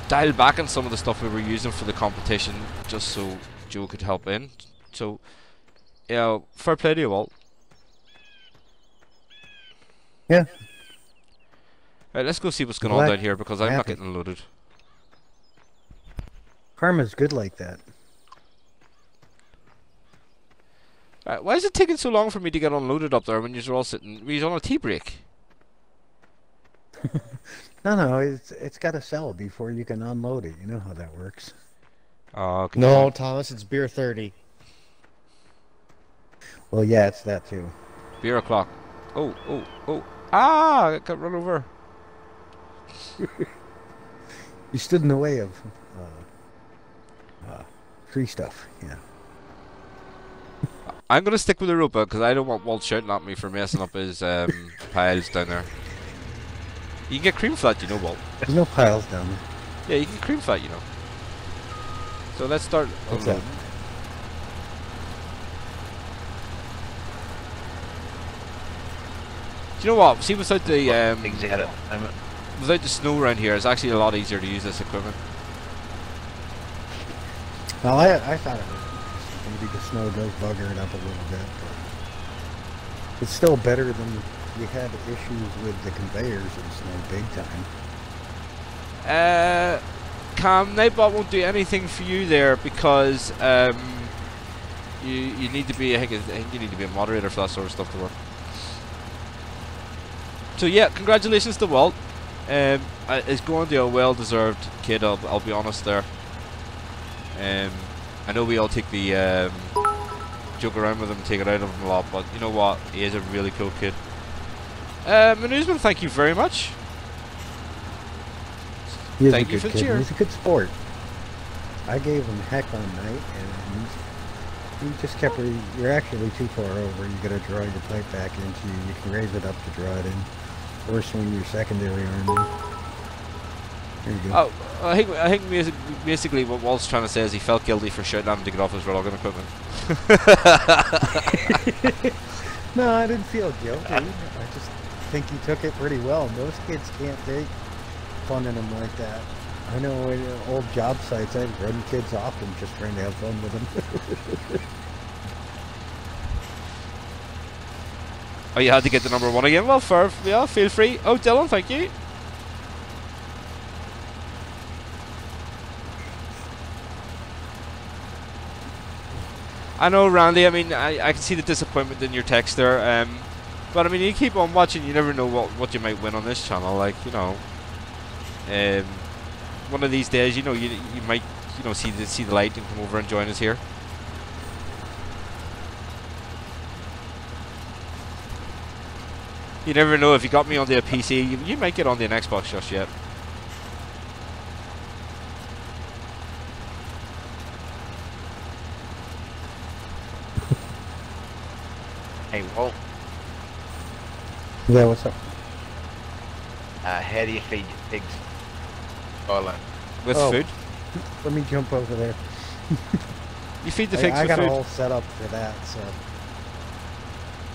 dial back on some of the stuff we were using for the competition just so Joe could help in. So, yeah, fair play to you, Walt. Yeah. Right, let's go see what's going on down here, because I'm not getting loaded. Karma's good like that. Right, why is it taking so long for me to get unloaded up there when you're all sitting? We're on a tea break. No, it's got to sell before you can unload it. You know how that works. Oh, okay. No, Thomas, it's beer 30. Well, yeah, it's that too. Beer o'clock. Oh. Ah, I got run over. You stood in the way of free stuff, yeah. I'm going to stick with the rope because I don't want Walt shouting at me for messing up his piles down there. You can get cream flat, you know, Walt. There's no piles down there. Yeah, you can get cream flat, you know. So let's start. What's that? Do you know what? See, without the Things out at the moment. without the snow around here, it's actually a lot easier to use this equipment. Well, I thought it was maybe the snow does bugger it up a little bit, but it's still better than we had issues with the conveyors in snow big time. Cam, Nightbot won't do anything for you there because you need to be. I think you need to be a moderator for that sort of stuff to work. So yeah, congratulations to Walt. It's going to a well-deserved kid. I'll be honest there. I know we all take the joke around with him and take it out of him a lot, but you know what? He is a really cool kid. Manusman, thank you very much. He is Thank a you good for the kid. cheer. He's a good sport. I gave him heck on night, and he just kept. You're actually too far over. You got to draw your pipe back into you. You can raise it up to draw it in, or swing your secondary arm in. There you go. Oh, I think basically what Walt's trying to say is he felt guilty for shouting at him to get off his logging equipment. No, I didn't feel guilty. I just think he took it pretty well. Most kids can't take fun in them like that. I know in old job sites, I've run kids off them just trying to have fun with them. Oh, you had to get the number 1 again? Well, fair. Yeah, feel free. Oh, Dylan, thank you. I know, Randy, I mean, I can see the disappointment in your text there, but I mean, you keep on watching, you never know what you might win on this channel, like, you know, one of these days, you know, you might, you know, see the light and come over and join us here. You never know, if you got me onto a PC, you might get on the Xbox just yet. Hey, Walt, Yeah, what's up? how do you feed your pigs? Scotland. With Oh. food. Let me jump over there. You feed the pigs I with got food. a whole setup for that, so.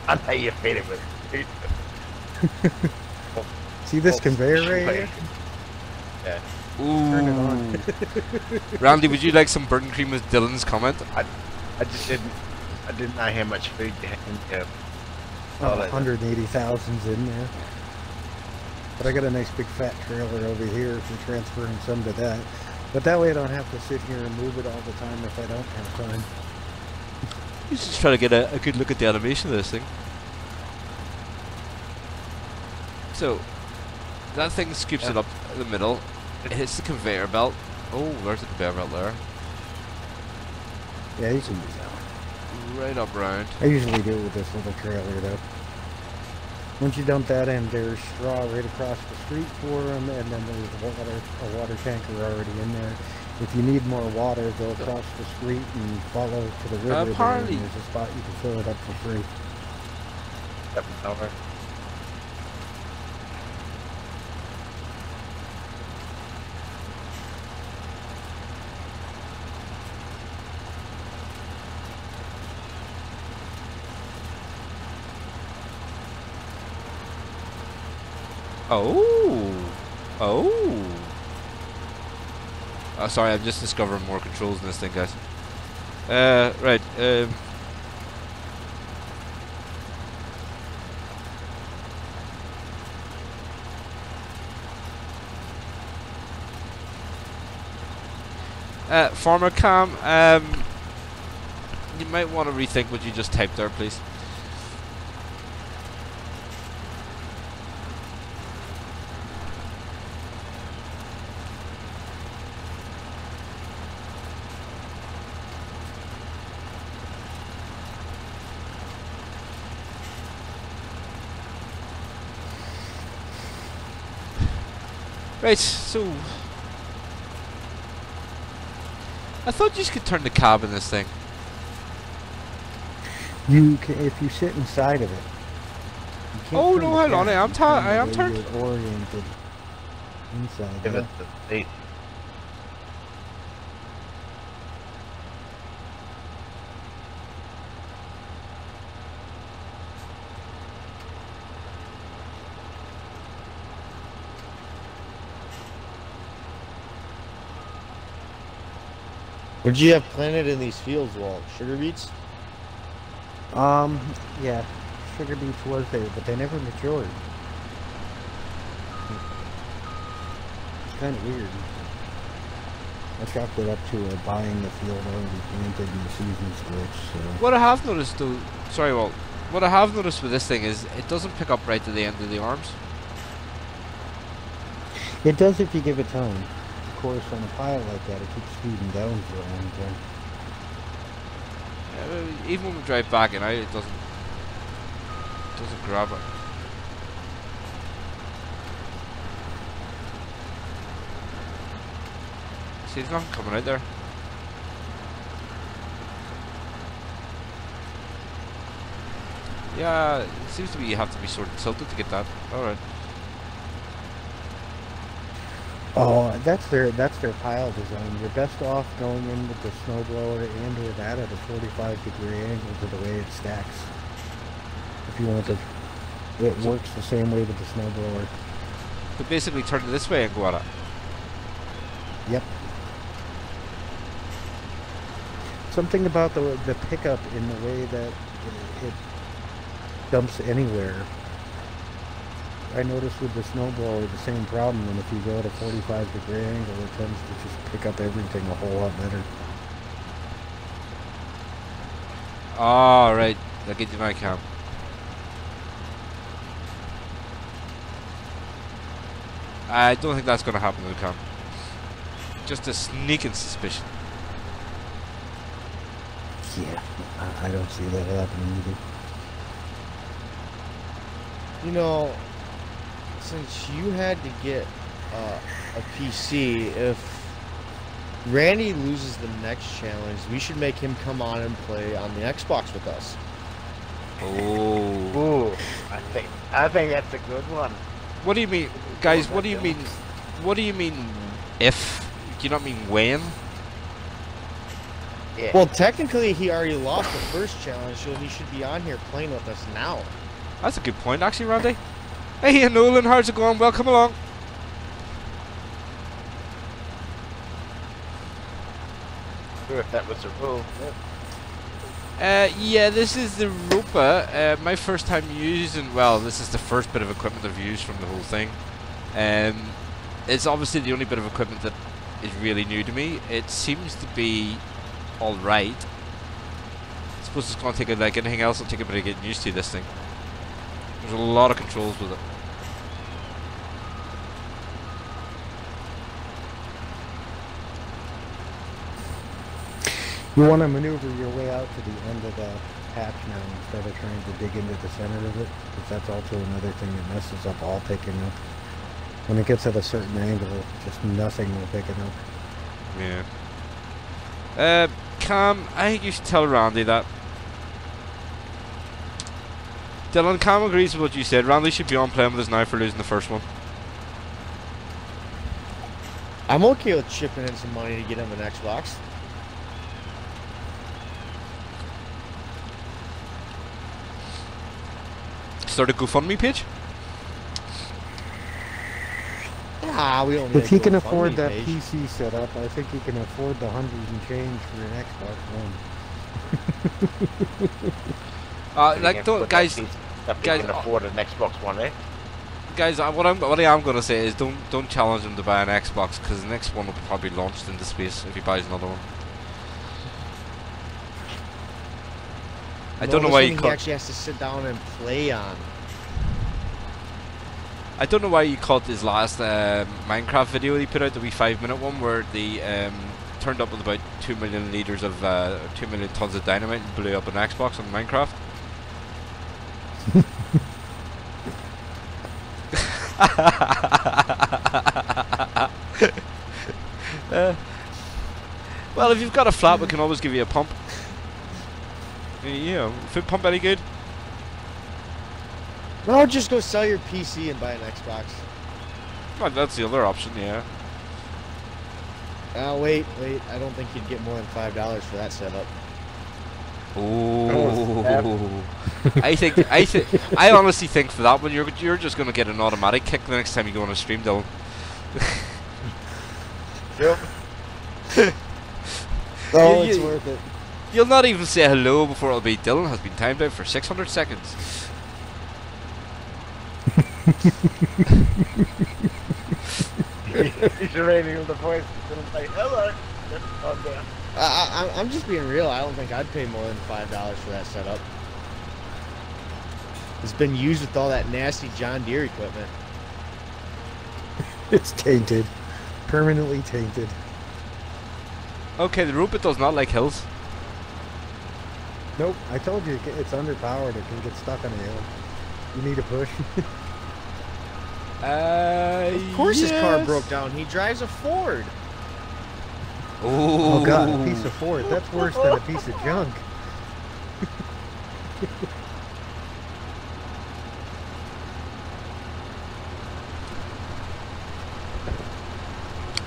I know you feed it with food. See this Oh, conveyor right here? Yeah. Turn it Ooh. on. Randy, would you like some burnt cream with Dylan's comment? I just didn't know how much food you had in your Oh, 180,000's in there. But I got a nice big fat trailer over here for transferring some to that. But that way I don't have to sit here and move it all the time if I don't have time. You just try to get a good look at the animation of this thing. So, that thing scoops it up in the middle. It hits the conveyor belt. Oh, there's the conveyor belt there. Yeah, you can use that one. Right up round. I usually do it with this little trailer though. Once you dump that in, there's straw right across the street for them, and then there's a water tanker already in there. If you need more water, go across the street and follow to the river there, Apparently- and there's a spot you can fill it up for free. over. Oh. Oh. Oh, sorry, I'm just discovering more controls in this thing, guys. Right. Farmer Cam, you might want to rethink what you just typed there, please. Right, so I thought you could turn the cab in this thing. You can, if you sit inside of it. You can't Oh turn no, the hold on, cab, I am the way turned. you're oriented inside. Give Yeah. it the seat. What'd you have planted in these fields, Walt? Sugar beets? Yeah, sugar beets was there, but they never matured. It's kind of weird. I chalked it up to buying the field already planted and the season switch, so. What I have noticed though, sorry Walt, what I have noticed with this thing is it doesn't pick up right to the end of the arms. It does if you give it time. Of course, on a pile like that, it keeps speeding down for a long time. Even when we drive back and out, it doesn't grab it. See, there's nothing coming out there. Yeah, it seems to be you have to be sort of tilted to get that. Alright. Oh, that's their pile design. You're best off going in with the snowblower and or that at a 45-degree angle to the way it stacks. If you want to, it works the same way with the snowblower. So basically turn it this way and go at it. Yep. Something about the pickup in the way that it dumps anywhere. I noticed with the snowblower the same problem, and if you go at a 45-degree angle, it tends to just pick up everything a whole lot better. Ah, right. I'll get you my cam. I don't think that's going to happen in the cam. Just a sneaking suspicion. Yeah, I don't see that happening either. You know, since you had to get a PC, if Randy loses the next challenge, we should make him come on and play on the Xbox with us. Oh. Ooh, I think that's a good one. What do you mean, guys? What do you mean? What do you mean? If? Do you not mean when? Yeah. Well, technically, he already lost the first challenge, so he should be on here playing with us now. That's a good point, actually, Randy. Hey, Nolan, how's it going? Welcome along. Sure, if that was the rule. Yeah, this is the Ropa. My first time using. Well, this is the first bit of equipment I've used from the whole thing. It's obviously the only bit of equipment that is really new to me. It seems to be alright. I suppose it's going to take it like anything else. It'll take a bit of getting used to this thing. There's a lot of controls with it. You want to maneuver your way out to the end of the patch now instead of trying to dig into the center of it, because that's also another thing that messes up all picking up. When it gets at a certain angle, just nothing will pick it up. Yeah. Cam, I think you should tell Randy that. Dylan, Cam agrees with what you said. Randy should be on playing with us now for losing the first one. I'm okay with chipping in some money to get him an Xbox. Start a GoFundMe page? Ah, we don't need If he a can GoFundMe afford that page. PC setup, I think he can afford the hundreds and change for an Xbox One. Like, don't, guys, If guys, you can afford an Xbox One, eh? guys, what I am gonna say is don't challenge him to buy an Xbox, because the next one will be probably launched into space if he buys another one. I don't know why he actually has to sit down and play on. I don't know why you caught his last Minecraft video he put out, the wee 5-minute one, where they turned up with about 2 million liters of 2 million tons of dynamite and blew up an Xbox on Minecraft. Well, if you've got a flat, we can always give you a pump. Yeah, food pump any good? No, just go sell your PC and buy an Xbox. Well, that's the other option, yeah. Wait, I don't think you'd get more than $5 for that setup. Oh, I honestly think for that one you're just gonna get an automatic kick the next time you go on a stream, Dylan. Yep. Oh, You- it's you- worth it. You'll not even say hello before it'll be Dylan has been timed out for 600 seconds. He's rating with the voice. Gonna say hello. I'm just being real. I don't think I'd pay more than $5 for that setup. It's been used with all that nasty John Deere equipment. It's tainted. Permanently tainted. Okay, the robot does not like hills. Nope, I told you it's underpowered. It can get stuck on a hill. You need a push. Of course his car broke down. He drives a Ford. Oh, Oh god, a piece of Ford. That's worse than a piece of junk.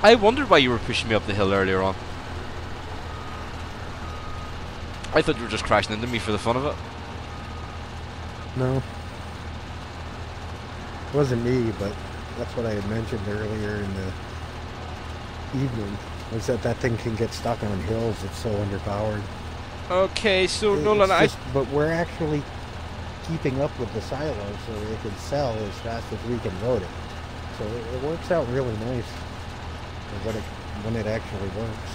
I wondered why you were pushing me up the hill earlier on. I thought you were just crashing into me for the fun of it. No. It wasn't me, but that's what I had mentioned earlier in the evening, was that that thing can get stuck on hills. It's so underpowered. Okay, so Nolan, But we're actually keeping up with the silo so it can sell as fast as we can load it. So it works out really nice when it actually works.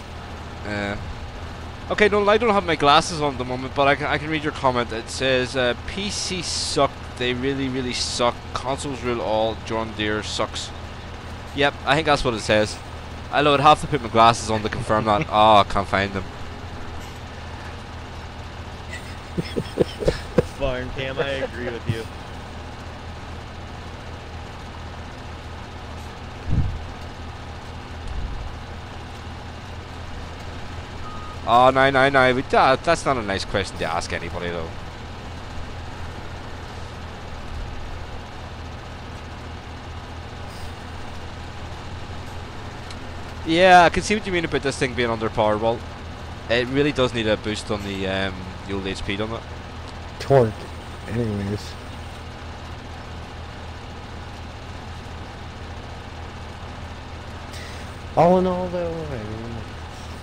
Okay, Nolan, I don't have my glasses on at the moment, but I can read your comment. It says, PC suck, they really, really suck. Consoles rule all, John Deere sucks. Yep, I think that's what it says. I would have to put my glasses on to confirm that. Oh, I can't find them. Farm Cam, I agree with you. Oh, no. That's not a nice question to ask anybody, though. Yeah, I can see what you mean about this thing being underpowered. Well, it really does need a boost on the old HP, doesn't it? Torque, anyways. All in all, though, I mean,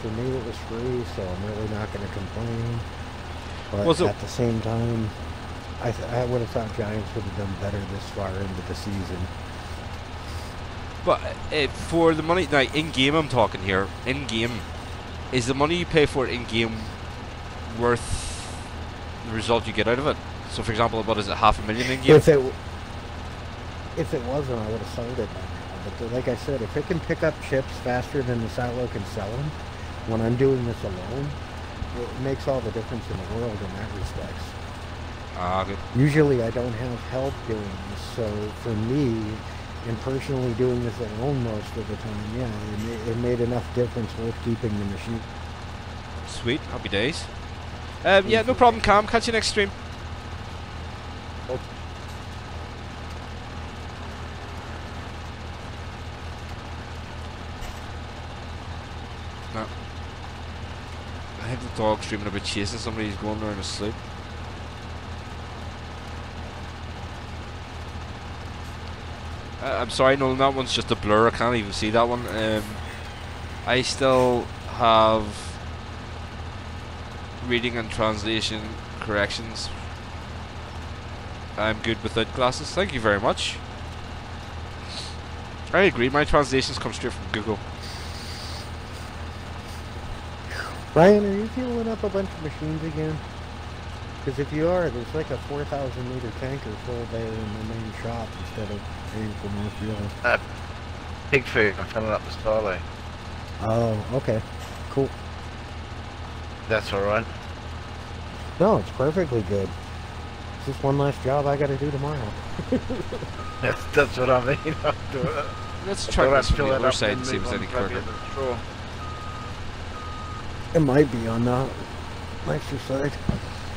for me it was free, so I'm really not going to complain. But at the same time, I would have thought Giants would have done better this far into the season. But for the money, now in-game I'm talking here, in-game, is the money you pay for it in-game worth the result you get out of it? So for example, what is it, $500,000 in-game? If it wasn't, I would have sold it by now. But like I said, if it can pick up chips faster than the silo can sell them, when I'm doing this alone, it makes all the difference in the world in that respect. Ah, good. Usually I don't have help doing this, so for me, and personally doing this alone most of the time, yeah, it made enough difference worth keeping the machine. Sweet, happy days. Yeah, no problem, Cam. Catch you next stream. Oh. No. I think the dog's dreaming about chasing somebody. He's going there in his sleep. I'm sorry, Nolan, that one's just a blur. I can't even see that one. I still have reading and translation corrections. I'm good without glasses. Thank you very much. I agree, my translations come straight from Google. Ryan, are you fueling up a bunch of machines again? Because if you are, there's like a 4,000 liter tanker full there in the main shop instead of paying for more fuel. Pig food, I'm filling up the Starlay. Oh, okay. Cool. That's alright. No, it's perfectly good. It's just one last job I gotta do tomorrow. That's what I mean. I'll do it. Let's try this from the other side and see if there's any quicker. It might be on the nicer side.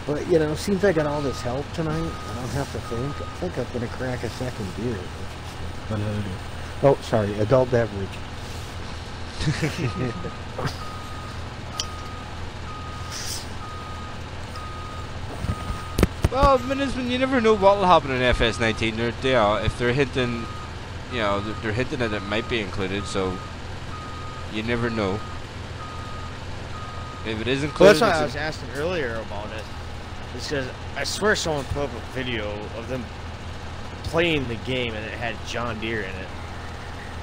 But, you know, since I got all this help tonight, I don't have to think. I think I'm going to crack a second beer, which is unheard of. Oh, sorry, adult beverage. Well, Minisman, you never know what will happen in FS19. If they're hinting, you know, they're hinting that it might be included, so you never know. If it is included, Well, that's why I was asking earlier about it. It's because I swear someone put up a video of them playing the game and it had John Deere in it.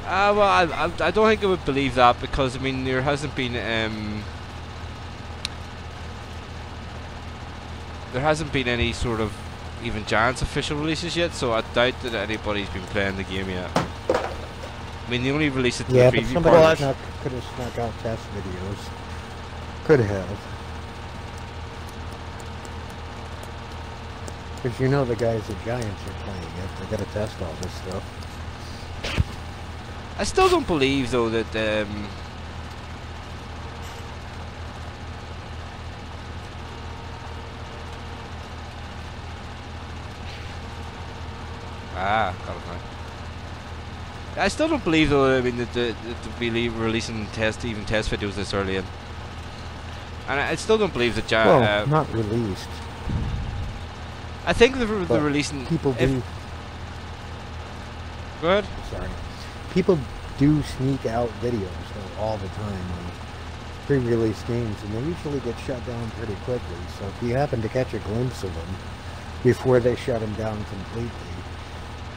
Well, I don't think I would believe that because I mean there hasn't been any sort of even Giants official releases yet, so I doubt that anybody's been playing the game yet. I mean, they only released it to the preview but somebody could have snuck out test videos. Could have. Because you know the guys at Giants are playing it. They gotta test all this stuff. I still don't believe though that got it now. I still don't believe though. I mean, that they'll be releasing test videos this early in, and I still don't believe that. Well, not released. I think they're releasing. People do. Go ahead. Sorry. People do sneak out videos though, all the time on pre-release games, and they usually get shut down pretty quickly. So if you happen to catch a glimpse of them before they shut them down completely,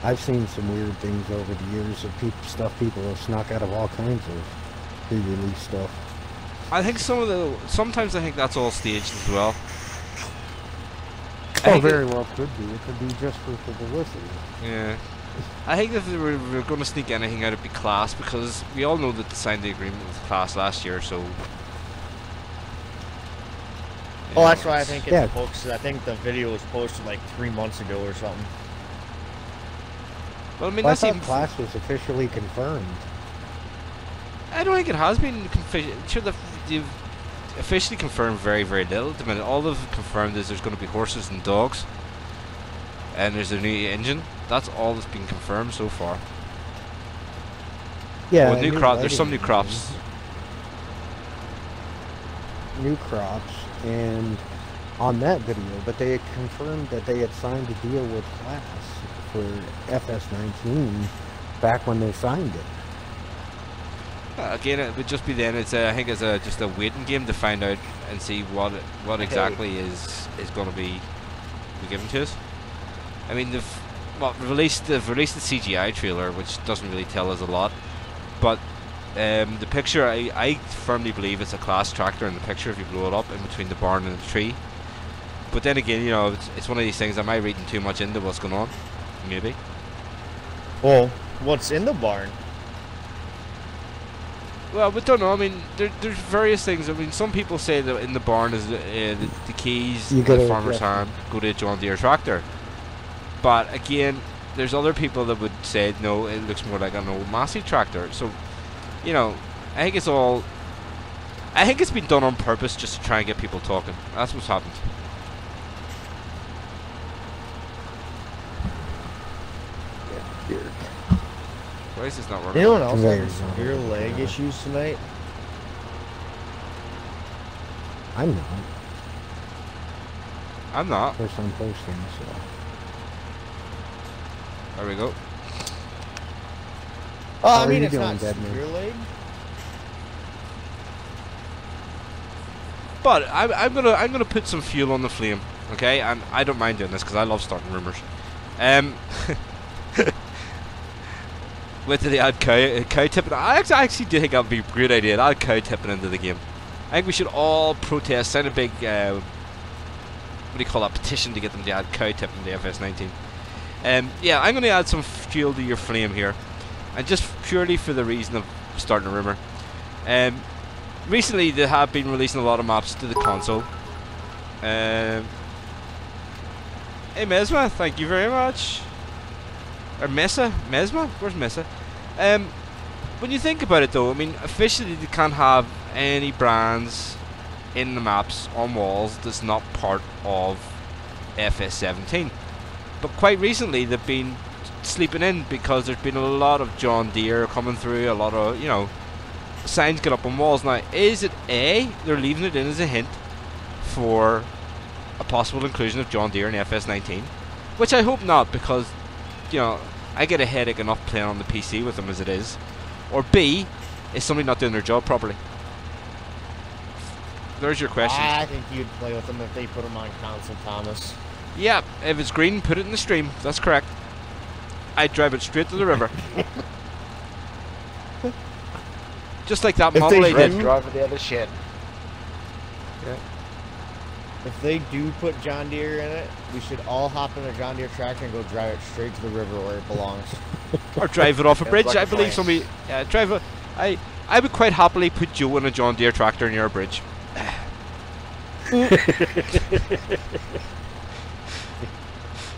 I've seen some weird things over the years of stuff people have snuck out of all kinds of pre-release stuff. I think sometimes I think that's all staged as well. Oh, very well could be. It could be just for publicity. Yeah. I think if they were going to sneak anything out, it'd be Class, because we all know that they signed the agreement with Class last year, so... Oh, that's why I think it's posted. I think the video was posted like 3 months ago or something. Well, I mean, I that's thought even... Class was officially confirmed. I don't think it has been sure they've officially confirmed very, very little. I mean, all they've confirmed is there's going to be horses and dogs, and there's a new engine. That's all that's been confirmed so far. Yeah, well, there's some new crops. New crops, and on that video, but they had confirmed that they had signed a deal with Class for FS19 back when they signed it. Again, it would just be then. I think it's just a waiting game to find out and see what exactly is going to be given to us. I mean, they've released the CGI trailer, which doesn't really tell us a lot, but the picture, I firmly believe it's a Class tractor in the picture if you blow it up in between the barn and the tree. But then again, you know, it's one of these things. Am I reading too much into what's going on? Maybe. Well, what's in the barn? Well, we don't know. I mean, there's various things. I mean, some people say that in the barn is the keys, the farmer's hand, go to a John Deere tractor. But again, there's other people that would say, no, it looks more like an old Massey tractor. So, you know, I think it's been done on purpose just to try and get people talking. That's what's happened. Why is this not working? Anyone else having severe leg issues tonight? I'm not. I'm not. First I'm posting, so. There we go. Oh, I mean, it's not severe leg. But I'm gonna put some fuel on the flame, okay? And I don't mind doing this because I love starting rumors. Went to the add cow tipping. I actually do think that would be a great idea. To add cow tipping into the game. I think we should all protest, sign a big what do you call that, petition to get them to add cow tipping to FS19. Yeah, I'm going to add some fuel to your flame here, and just purely for the reason of starting a rumor. Recently they have been releasing a lot of maps to the console. Hey Mesma, thank you very much. Or Mesma? Where's Mesma? When you think about it though, I mean, officially they can't have any brands in the maps on walls that's not part of FS17. But quite recently they've been sleeping in because there's been a lot of John Deere coming through, a lot of, you know, signs get up on walls. Now, is it A, they're leaving it in as a hint for a possible inclusion of John Deere in FS19? Which I hope not, because, you know, I get a headache enough playing on the PC with them as it is. Or B, is somebody not doing their job properly? There's your question. I think you'd play with them if they put them on console, Thomas. Yeah, if it's green, put it in the stream. That's correct. I'd drive it straight to the river. Just like that model I did. Drive it the other shed. Yeah. If they do put John Deere in it, we should all hop in a John Deere tractor and go drive it straight to the river where it belongs. Or drive it off a bridge. Like I believe somebody. Drive it. I would quite happily put Joe in a John Deere tractor near a bridge.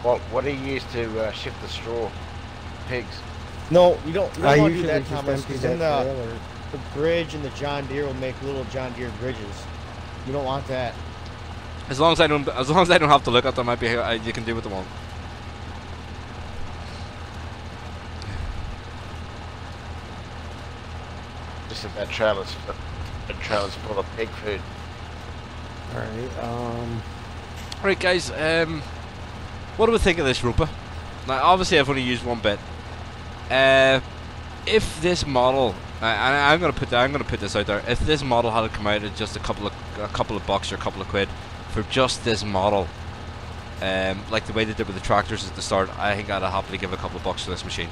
What do you use to shift the straw? Pigs. No, you don't want to do that, just Thomas, empty because that then trailer. the bridge and the John Deere will make little John Deere bridges. You don't want that. As long as I don't have to look at them, you can do what they want. Just about trailers, but the trailers full of pig food. Alright, Right, guys. What do we think of this Roper? Now, obviously, I've only used one bit. If this model, and I'm gonna put this out there. If this model had come out at just a couple of bucks or a couple of quid for just this model, like the way they did with the tractors at the start, I think I'd happily give a couple of bucks for this machine.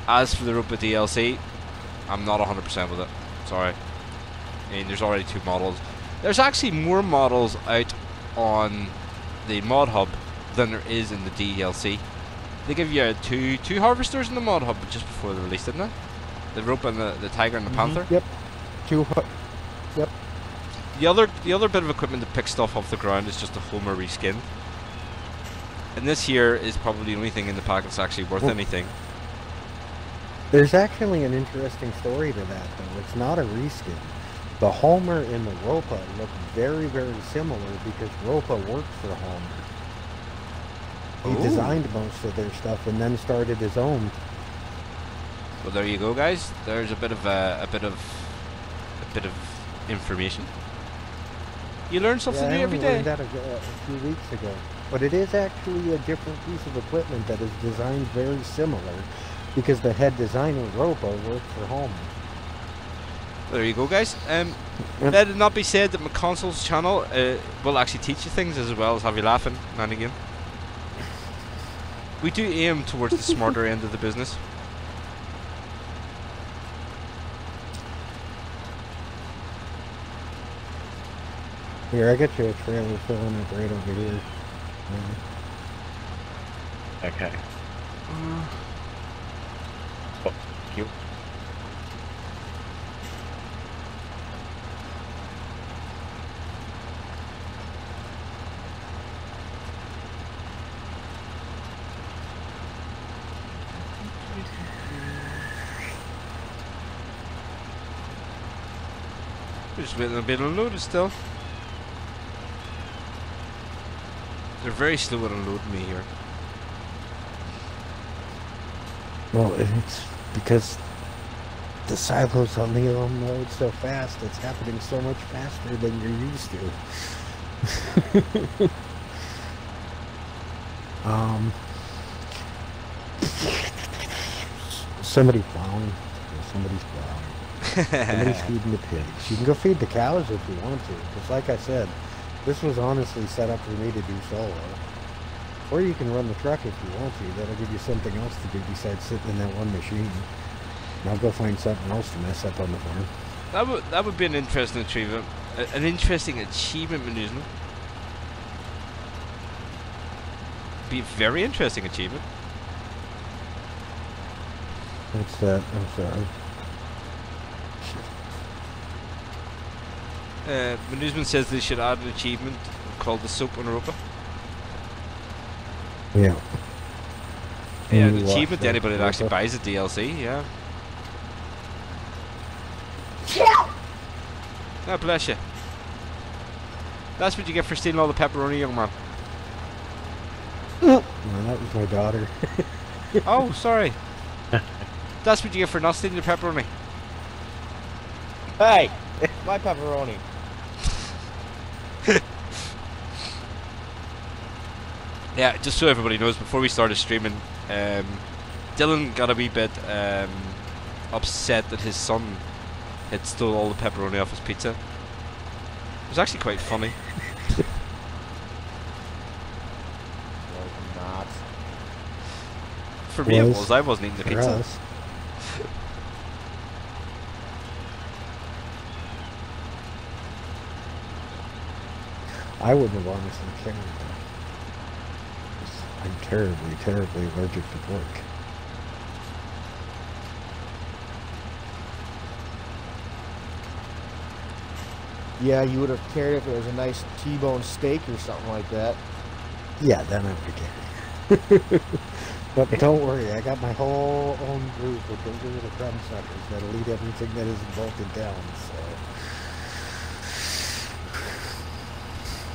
As for the Roper DLC, I'm not 100% with it. Sorry. I mean, there's already 2 models. There's actually more models out on the mod hub than there is in the DLC. They give you two harvesters in the mod hub just before they released, didn't they? The rope and the tiger and the panther. yep. Yep. The other bit of equipment to pick stuff off the ground is just a Homer reskin. And this here is probably the only thing in the pack that's actually worth anything. There's actually an interesting story to that, though. It's not a reskin. The Homer and the Ropa look very, very similar because Ropa worked for Homer. He Ooh. designed most of their stuff and then started his own. Well, there you go, guys. There's a bit of information. You learn something new every I day. learned that a few weeks ago. But it is actually a different piece of equipment that is designed very similar because the head designer, Ropa, worked for Homer. There you go, guys. Let it not be said that McConsole's channel will actually teach you things as well as have you laughing now and again. We do aim towards the smarter end of the business. Here, I got you a trailer filling up right over here. Okay. Oh, you. We're just waiting a bit unloaded still. They're very slow at unloading me here. Well, it's because the silos on the unload so fast. It's happening so much faster than you're used to. Somebody's plowing. Somebody's plowing. Somebody's feeding the pigs. You can go feed the cows if you want to. Because like I said, this was honestly set up for me to do solo. Or you can run the truck if you want to. That'll give you something else to do besides sitting in that one machine. And I'll go find something else to mess up on the farm. That would be an interesting achievement. An interesting achievement, Manuzman. Be a very interesting achievement. What's that? I'm sorry. Manuzman says they should add an achievement called the Soap and Roper. Yeah. Yeah, an Ooh, achievement to that anybody that actually Roper. buys the DLC, yeah. God bless you. That's what you get for stealing all the pepperoni, young man. No, that was my daughter. Oh, sorry. That's what you get for not stealing the pepperoni. Hey, my pepperoni. Yeah, just so everybody knows, before we started streaming, Dylan got a wee bit upset that his son had stole all the pepperoni off his pizza. It was actually quite funny. Well, not. For me it Was was, I wasn't eating the For pizza. us. I wouldn't have honestly cared. I'm terribly, terribly allergic to pork. Yeah, you would have cared if it was a nice T-bone steak or something like that. Yeah, then I would care. But don't worry, I got my whole own group of those little crumb suckers that'll eat everything that isn't bolted down, so...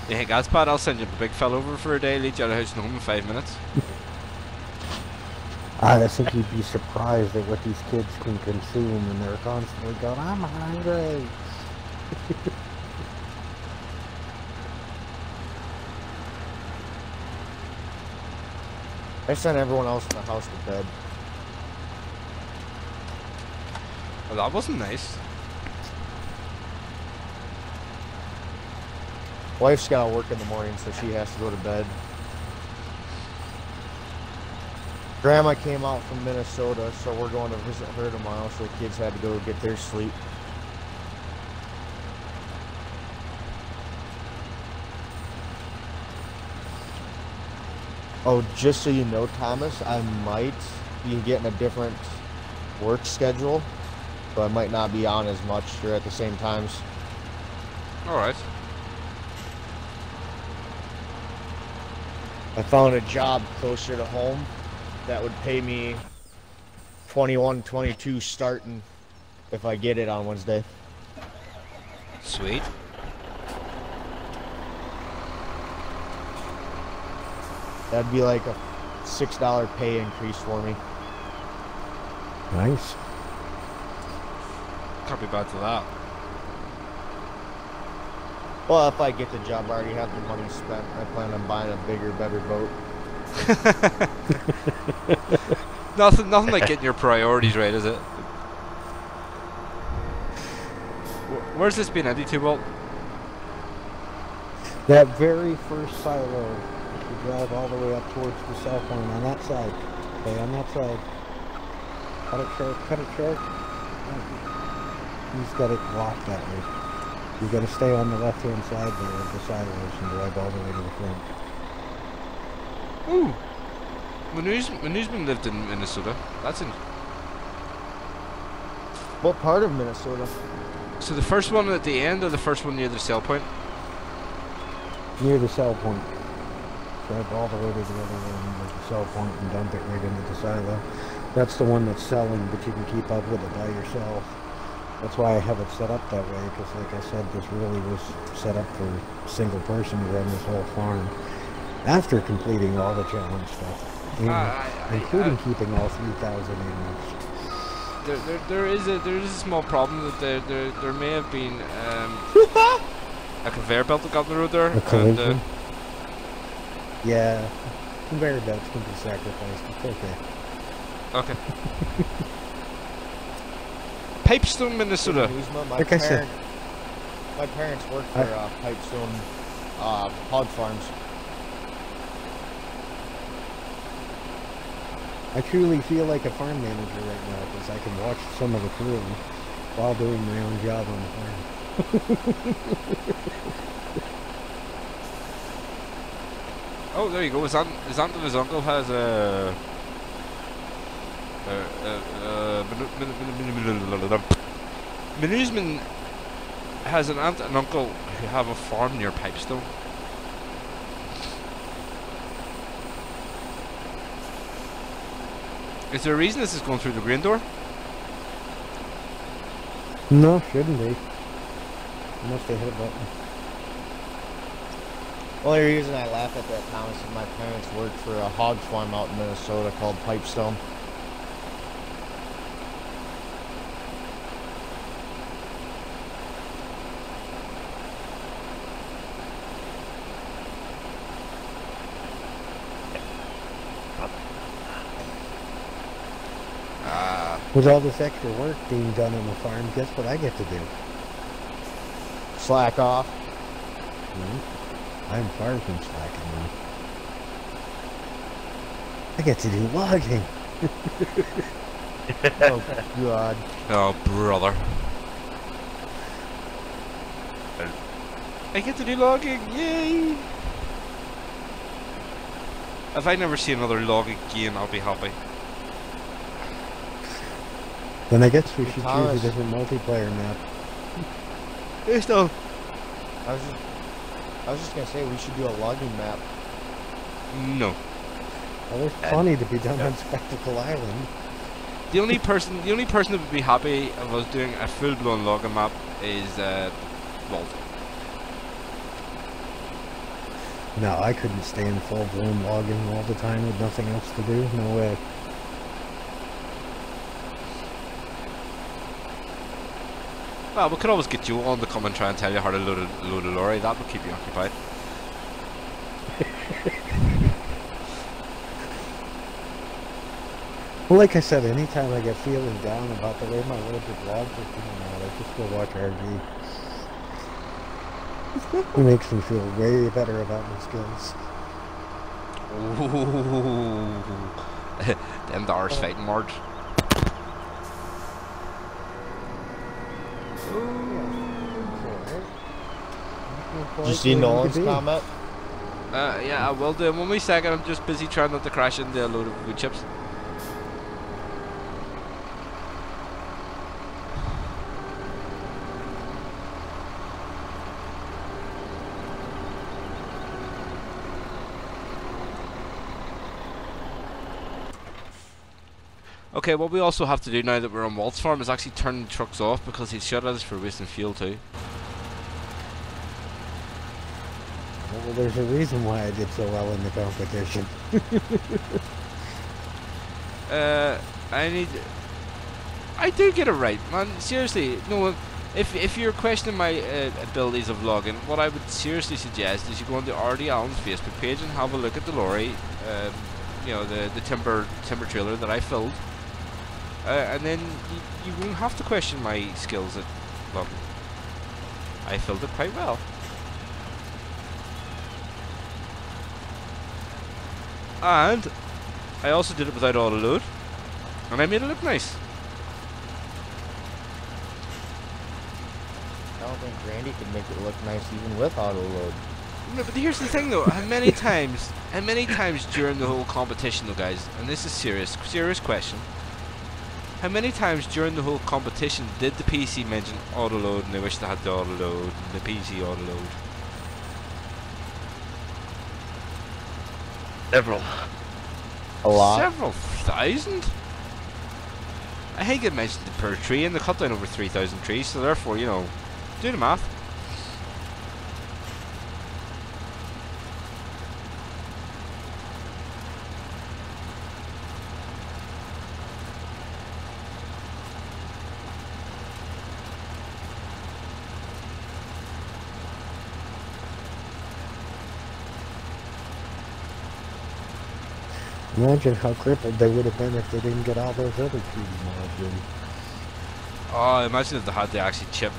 Yeah, hey Gaspard, I'll send you the big fella over for a day, lead you out of the house and home in 5 minutes. I think you'd be surprised at what these kids can consume, and they're constantly going, "I'm hungry." I sent everyone else in the house to bed. Well, that wasn't nice. Wife's got to work in the morning, so she has to go to bed. Grandma came out from Minnesota, so we're going to visit her tomorrow, so the kids had to go get their sleep. Oh, just so you know, Thomas, I might be getting a different work schedule, so I might not be on as much or at the same times. Alright. I found a job closer to home that would pay me 21, 22 starting if I get it on Wednesday. Sweet. That'd be like a $6 pay increase for me. Nice. Can't be bad to that. Well, if I get the job, I already have the money spent. I plan on buying a bigger, better boat. Nothing like getting your priorities right, is it? Where's this been headed to, Walt? That very first silo, you drive all the way up towards the cell point on that side. Okay, on that side. Cut it short, cut it short. He's got it blocked that way. You gotta stay on the left-hand side there of the silos and drive all the way to the front. Ooh. Manusman lived in Minnesota. That's in. What part of Minnesota? So the first one at the end, or the first one near the cell point? Near the cell point. Drive all the way to the other end of the cell point and dump it right into the silo. That's the one that's selling, but you can keep up with it by yourself. That's why I have it set up that way, because like I said, this really was set up for a single person to run this whole farm. After completing all the challenge stuff, including keeping all 3,000 animals. There is a small problem that there may have been a conveyor belt that got in the road there. A collision? Yeah, conveyor belts can be sacrificed. It's okay. Okay. Pipestone, Minnesota. Like I said, my parents work for Pipestone hog farms. I truly feel like a farm manager right now because I can watch some of the crew while doing my own job on the farm. Oh, there you go. His aunt and his uncle has a. Manusman has an aunt and uncle who have a farm near Pipestone. Is there a reason this is going through the green door? No, shouldn't be. Unless they hit a button. Only reason I laugh at that, Thomas, is my parents work for a hog farm out in Minnesota called Pipestone. With all this extra work being done on the farm, guess what I get to do? Slack off. I'm far from slacking now. I get to do logging. Oh, God. Oh, brother. I get to do logging, yay! If I never see another logging game, I'll be happy. Then I guess we should Thomas. choose a different multiplayer map. Hey, stuff. I was just gonna say we should do a logging map. No. Well, there's plenty to be done on Spectacle Island. The only person that would be happy of us doing a full-blown logging map is Walt. No, I couldn't stand full-blown logging all the time with nothing else to do. No way. Well, we could always get you on to come and try and tell you how to load a lorry. That would keep you occupied. Well, like I said, anytime I get feeling down about the way my loads of logs are coming out, I just go watch RG. It makes me feel way better about my skills. Ooh. Them the arse fighting words. Did you see Nolan's comment? Yeah, I will do. 1 wee second, I'm just busy trying not to crash into a load of wood chips. Okay, what we also have to do now that we're on Walt's farm is actually turn the trucks off because he's shut at us for wasting fuel too. Well, there's a reason why I did so well in the competition. I do get it right, man. Seriously, no. If you're questioning my abilities of logging, what I would seriously suggest is you go on to RD Allen's Facebook page and have a look at the lorry, you know, the timber trailer that I filled, and then you won't have to question my skills at logging. I filled it quite well. And I also did it without auto load, and I made it look nice. I don't think Randy could make it look nice even with auto load. No, but here's the thing though, how many times during the whole competition though, guys, and this is serious question, how many times during the whole competition did the PC mention auto load and they wish they had the auto load and the PC auto load? Several. A lot. Several thousand? I think it mentioned it per tree and they cut down over 3,000 trees, so therefore, you know, do the math. Imagine how crippled they would have been if they didn't get all those other treaty mods in. Oh, imagine if they had to actually chip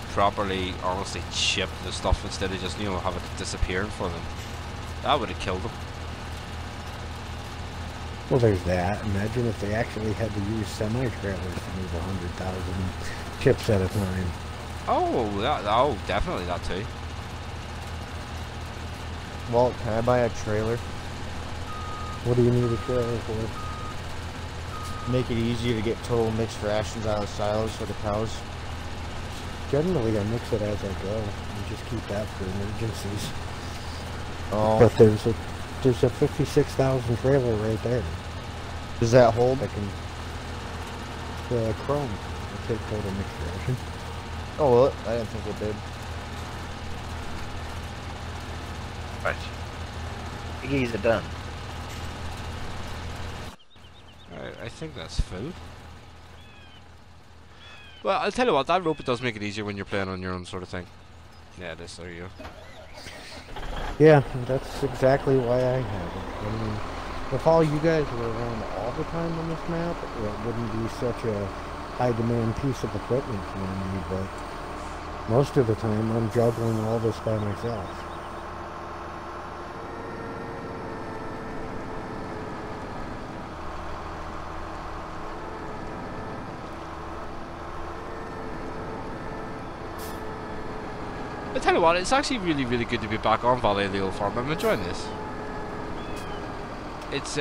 properly, honestly chip the stuff instead of just, you know, have it disappearing for them. That would have killed them. Well, there's that. Imagine if they actually had to use semi-trailers to move 100,000 chips at a time. Oh, definitely that too. Walt, can I buy a trailer? What do you need a trailer for? Make it easier to get total mixed rations out of the silos for the cows. Generally, I mix it as I go and just keep that for emergencies. Oh. But there's a 56,000 trailer right there. Does that hold? I can. The Chrome. I take total mixed ration. Oh, well, I didn't think it did. Right. Piggies are done. I think that's food. Well, I'll tell you what, that rope does make it easier when you're playing on your own sort of thing. Yeah, it is, there you go. Yeah, that's exactly why I have it. I mean, if all you guys were around all the time on this map, it wouldn't be such a high demand piece of equipment for me, but most of the time I'm juggling all this by myself. I tell you what, it's actually really, really good to be back on Valley of the Old Farm. I'm enjoying this. It's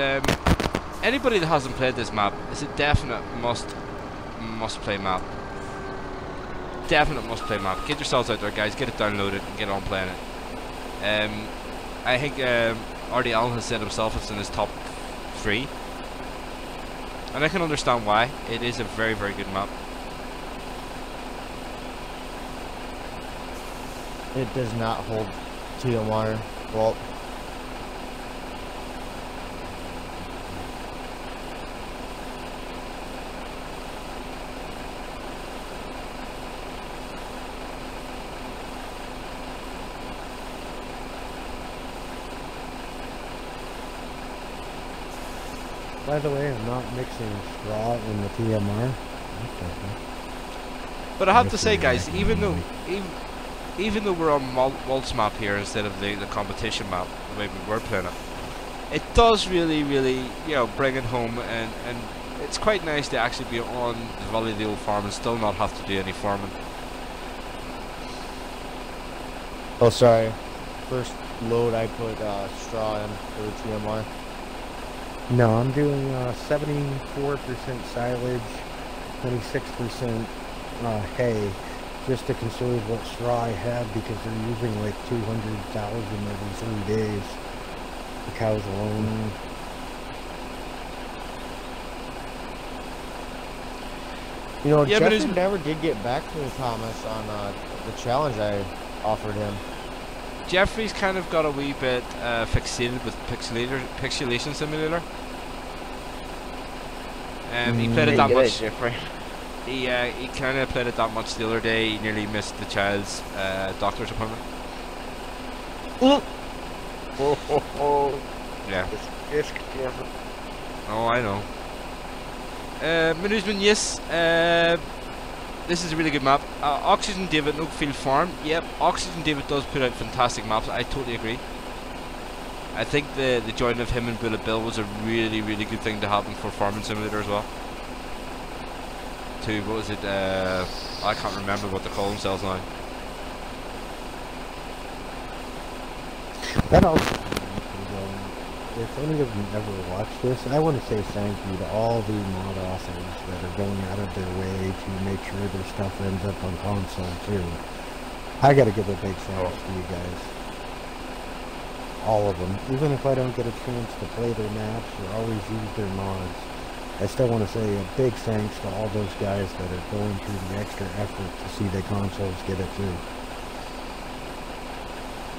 anybody that hasn't played this map, it's a definite must play map. Definite must play map. Get yourselves out there, guys. Get it downloaded and get on playing it. I think RD Allen has said himself it's in his top 3, and I can understand why. It is a very, very good map. It does not hold TMR, Walt. By the way, I'm not mixing straw in the TMR. Okay. But I have to say, guys, even though we're on Waltz map here instead of the competition map, the way we were playing it, it does really, bring it home, and it's quite nice to actually be on the Valley of the Old Farm and still not have to do any farming. Oh, sorry. First load I put straw in for the TMR. No, I'm doing 74% silage, 26% hay, just to conserve what straw I have, because they're using like 200,000 every 3 days. The cows alone. You know, Yeah, but Jeffrey never did get back to me, Thomas, on the challenge I offered him. Jeffrey's kind of got a wee bit fixated with Pixelation Simulator. He played it that much. Jeffrey. He kind of played it that much the other day. He nearly missed the child's doctor's appointment. Yeah. It's Oh, I know. Management, yes. This is a really good map. Oxygen David, Oakfield Farm. Yep, Oxygen David does put out fantastic maps. I totally agree. I think the joining of him and Bullet Bill was a really, really good thing to happen for Farming Simulator as well. What was it? I can't remember what they call themselves now. That also, if any of you ever watch this, I want to say thank you to all the mod authors that are going out of their way to make sure their stuff ends up on console too. I got to give a big thanks to you guys. All of them. Even if I don't get a chance to play their maps or always use their mods, I still want to say a big thanks to all those guys that are going through the extra effort to see their consoles get it too.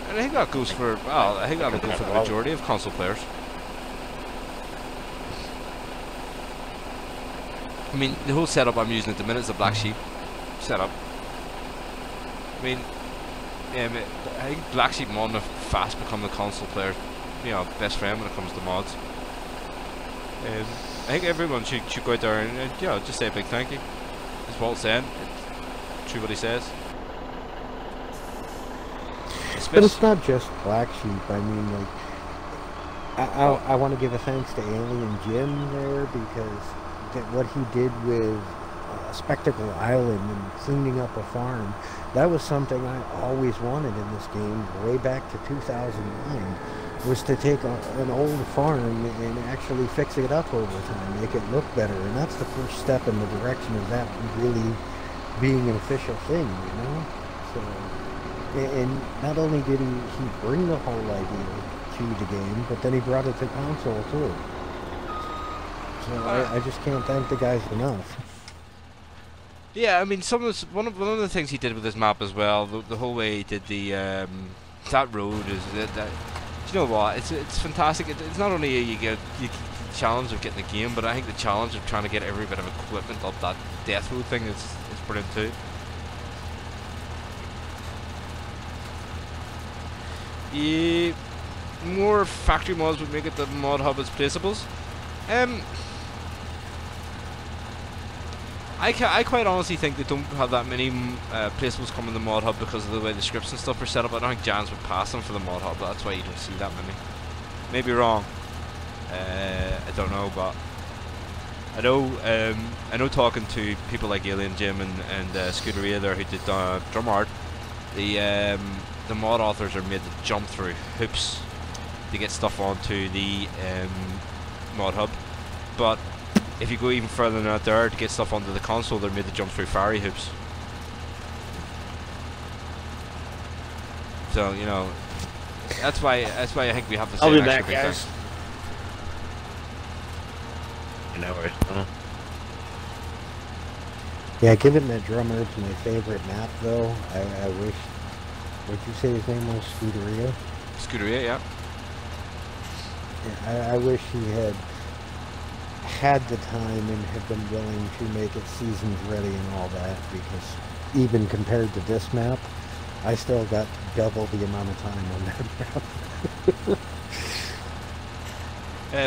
And I think that goes for, well, I think that'll go for the majority of console players. I mean, the whole setup I'm using at the minute is a Black Sheep setup. I mean, I think Black Sheep mod have fast become the console player's, best friend when it comes to mods. I think everyone should go out there and just say a big thank you. As Walt's saying, it's true what he says. But it's not just Black Sheep. I mean, like, I want to give a thanks to Alien Jim there, because what he did with Spectacle Island and cleaning up a farm, that was something I always wanted in this game way back to 2009, was to take an old farm and actually fix it up over time, make it look better, and that's the first step in the direction of that really being an official thing, So, and not only did he bring the whole idea to the game, but then he brought it to console too. So I just can't thank the guys enough. Yeah, I mean, one of the things he did with this map as well, the whole way he did the that road is that you know what? It's fantastic. It's not only you get the challenge of getting the game, but I think the challenge of trying to get every bit of equipment up that death road thing is brilliant too. Yeah, more factory mods would make it the mod hub as placeables. I quite honestly think they don't have that many placeables coming in the mod hub because of the way the scripts and stuff are set up. I don't think Jans would pass them for the mod hub. That's why you don't see that many. Maybe wrong. I don't know, but I know talking to people like Alien Jim and Scuderia there who did drum art, the mod authors are made to jump through hoops to get stuff onto the mod hub, but if you go even further than that there to get stuff onto the console, they're made to jump through fiery hoops. So that's why I think we have to say I'll be an extra back, big guys. thing. No worries. Yeah, given that Drum Earth's my favorite map, though, I wish. What'd you say his name was? Scuderia? Scuderia, yeah. Yeah, I wish he had the time and had been willing to make it seasons ready and all that, because even compared to this map, I still got double the amount of time on that map.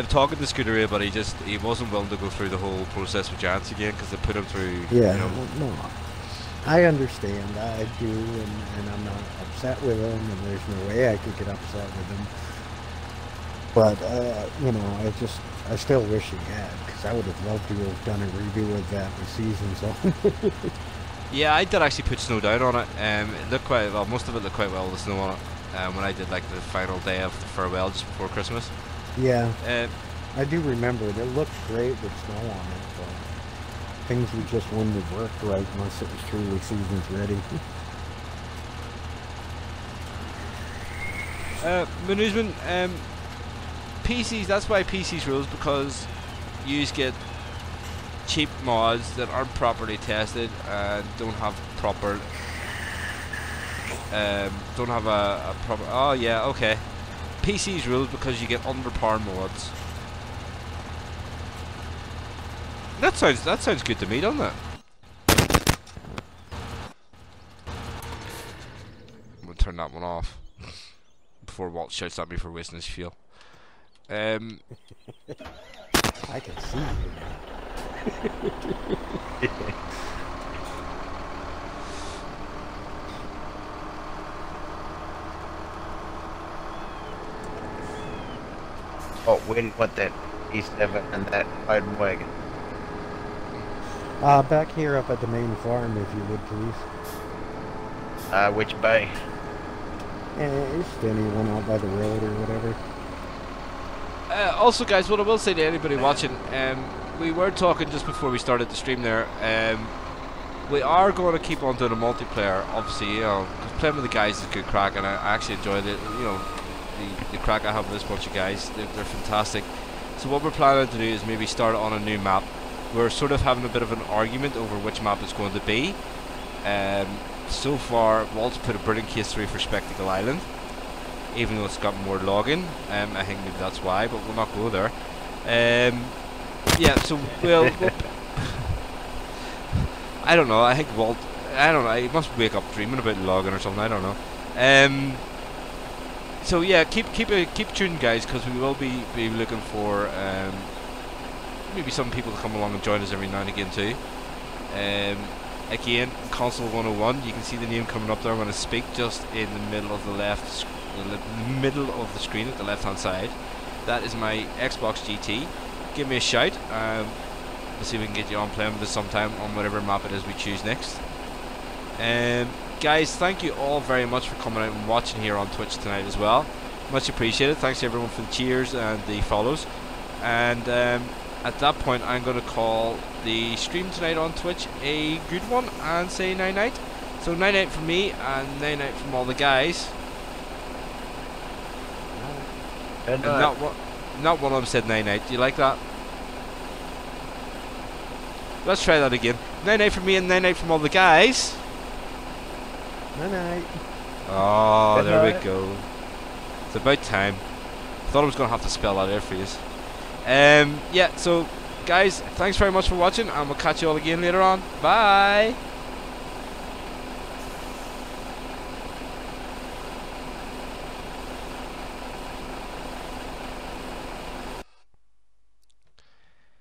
Talking to Scooteria, but he wasn't willing to go through the whole process with Giants again because they put him through. Yeah, You know, no, I understand. I do, and I'm not upset with him, and there's no way I could get upset with him. But, you know, I still wish he had, because I would have loved to have done a redo of that with seasons on. yeah, I did actually put snow down on it. It looked quite well. Most of it looked quite well with the snow on it. When I did like the final day of the farewell just before Christmas. Yeah, Uh, I do remember it. It looked great with snow on it, but things just wouldn't have worked right unless it was truly seasons ready. Management, PCs, that's why PCs rules, because you get cheap mods that aren't properly tested and don't have proper don't have a proper, oh yeah, okay, PCs rules because you get underpowered mods. That sounds good to me, doesn't it? I'm gonna turn that one off before Walt shouts at me for wasting his fuel. I can see you. Oh, where do you want that E7 and that loading wagon? Back here up at the main farm, if you would, please. Which bay? Just anyone out by the road or whatever. Also, guys, what I will say to anybody watching, we were talking just before we started the stream there. We are going to keep on doing a multiplayer, obviously, you know, because playing with the guys is good crack, and I actually enjoyed it. You know, the crack I have with this bunch of guys, they're fantastic. So what we're planning to do is maybe start on a new map. We're sort of having a bit of an argument over which map it's going to be. So far, Walt's put a brilliant case through for Spectacle Island, even though it's got more login. I think maybe that's why, but we'll not go there. Yeah, so we'll I don't know, I think Walt, I don't know, he must wake up dreaming about login or something, I don't know. So yeah, keep tuned, guys, because we will be looking for maybe some people to come along and join us every now and again too. Again, Console 101, you can see the name coming up there when I speak, just in the middle of the middle of the screen at the left hand side. That is my Xbox GT. Give me a shout. We'll see if we can get you on playing with us sometime on whatever map it is we choose next. Guys, thank you all very much for coming out and watching here on Twitch tonight as well. Much appreciated. Thanks to everyone for the cheers and the follows. And at that point, I'm going to call the stream tonight on Twitch a good one and say night-night. So night-night from me and night-night from all the guys. And not one of them said night-night. Do you like that? Let's try that again. Night-night from me and night-night from all the guys. Night-night. Oh, there we go. It's about time. Thought I was going to have to spell that out for you. Yeah, so guys, thanks very much for watching, and we'll catch you all again later on. Bye.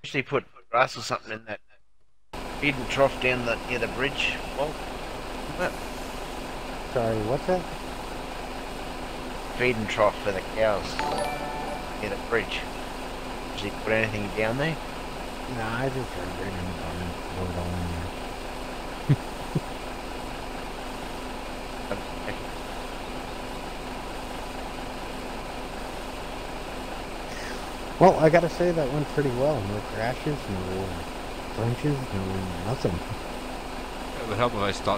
Actually put grass or something in that feeding trough down near the bridge. Well, Sorry, what's that? feeding trough for the cows near the bridge. Did you put anything down there? Nah, I just heard right in the barn. Throw it all in there. Well, I gotta say that went pretty well. No crashes, no crunches, no nothing. It would help if I stopped.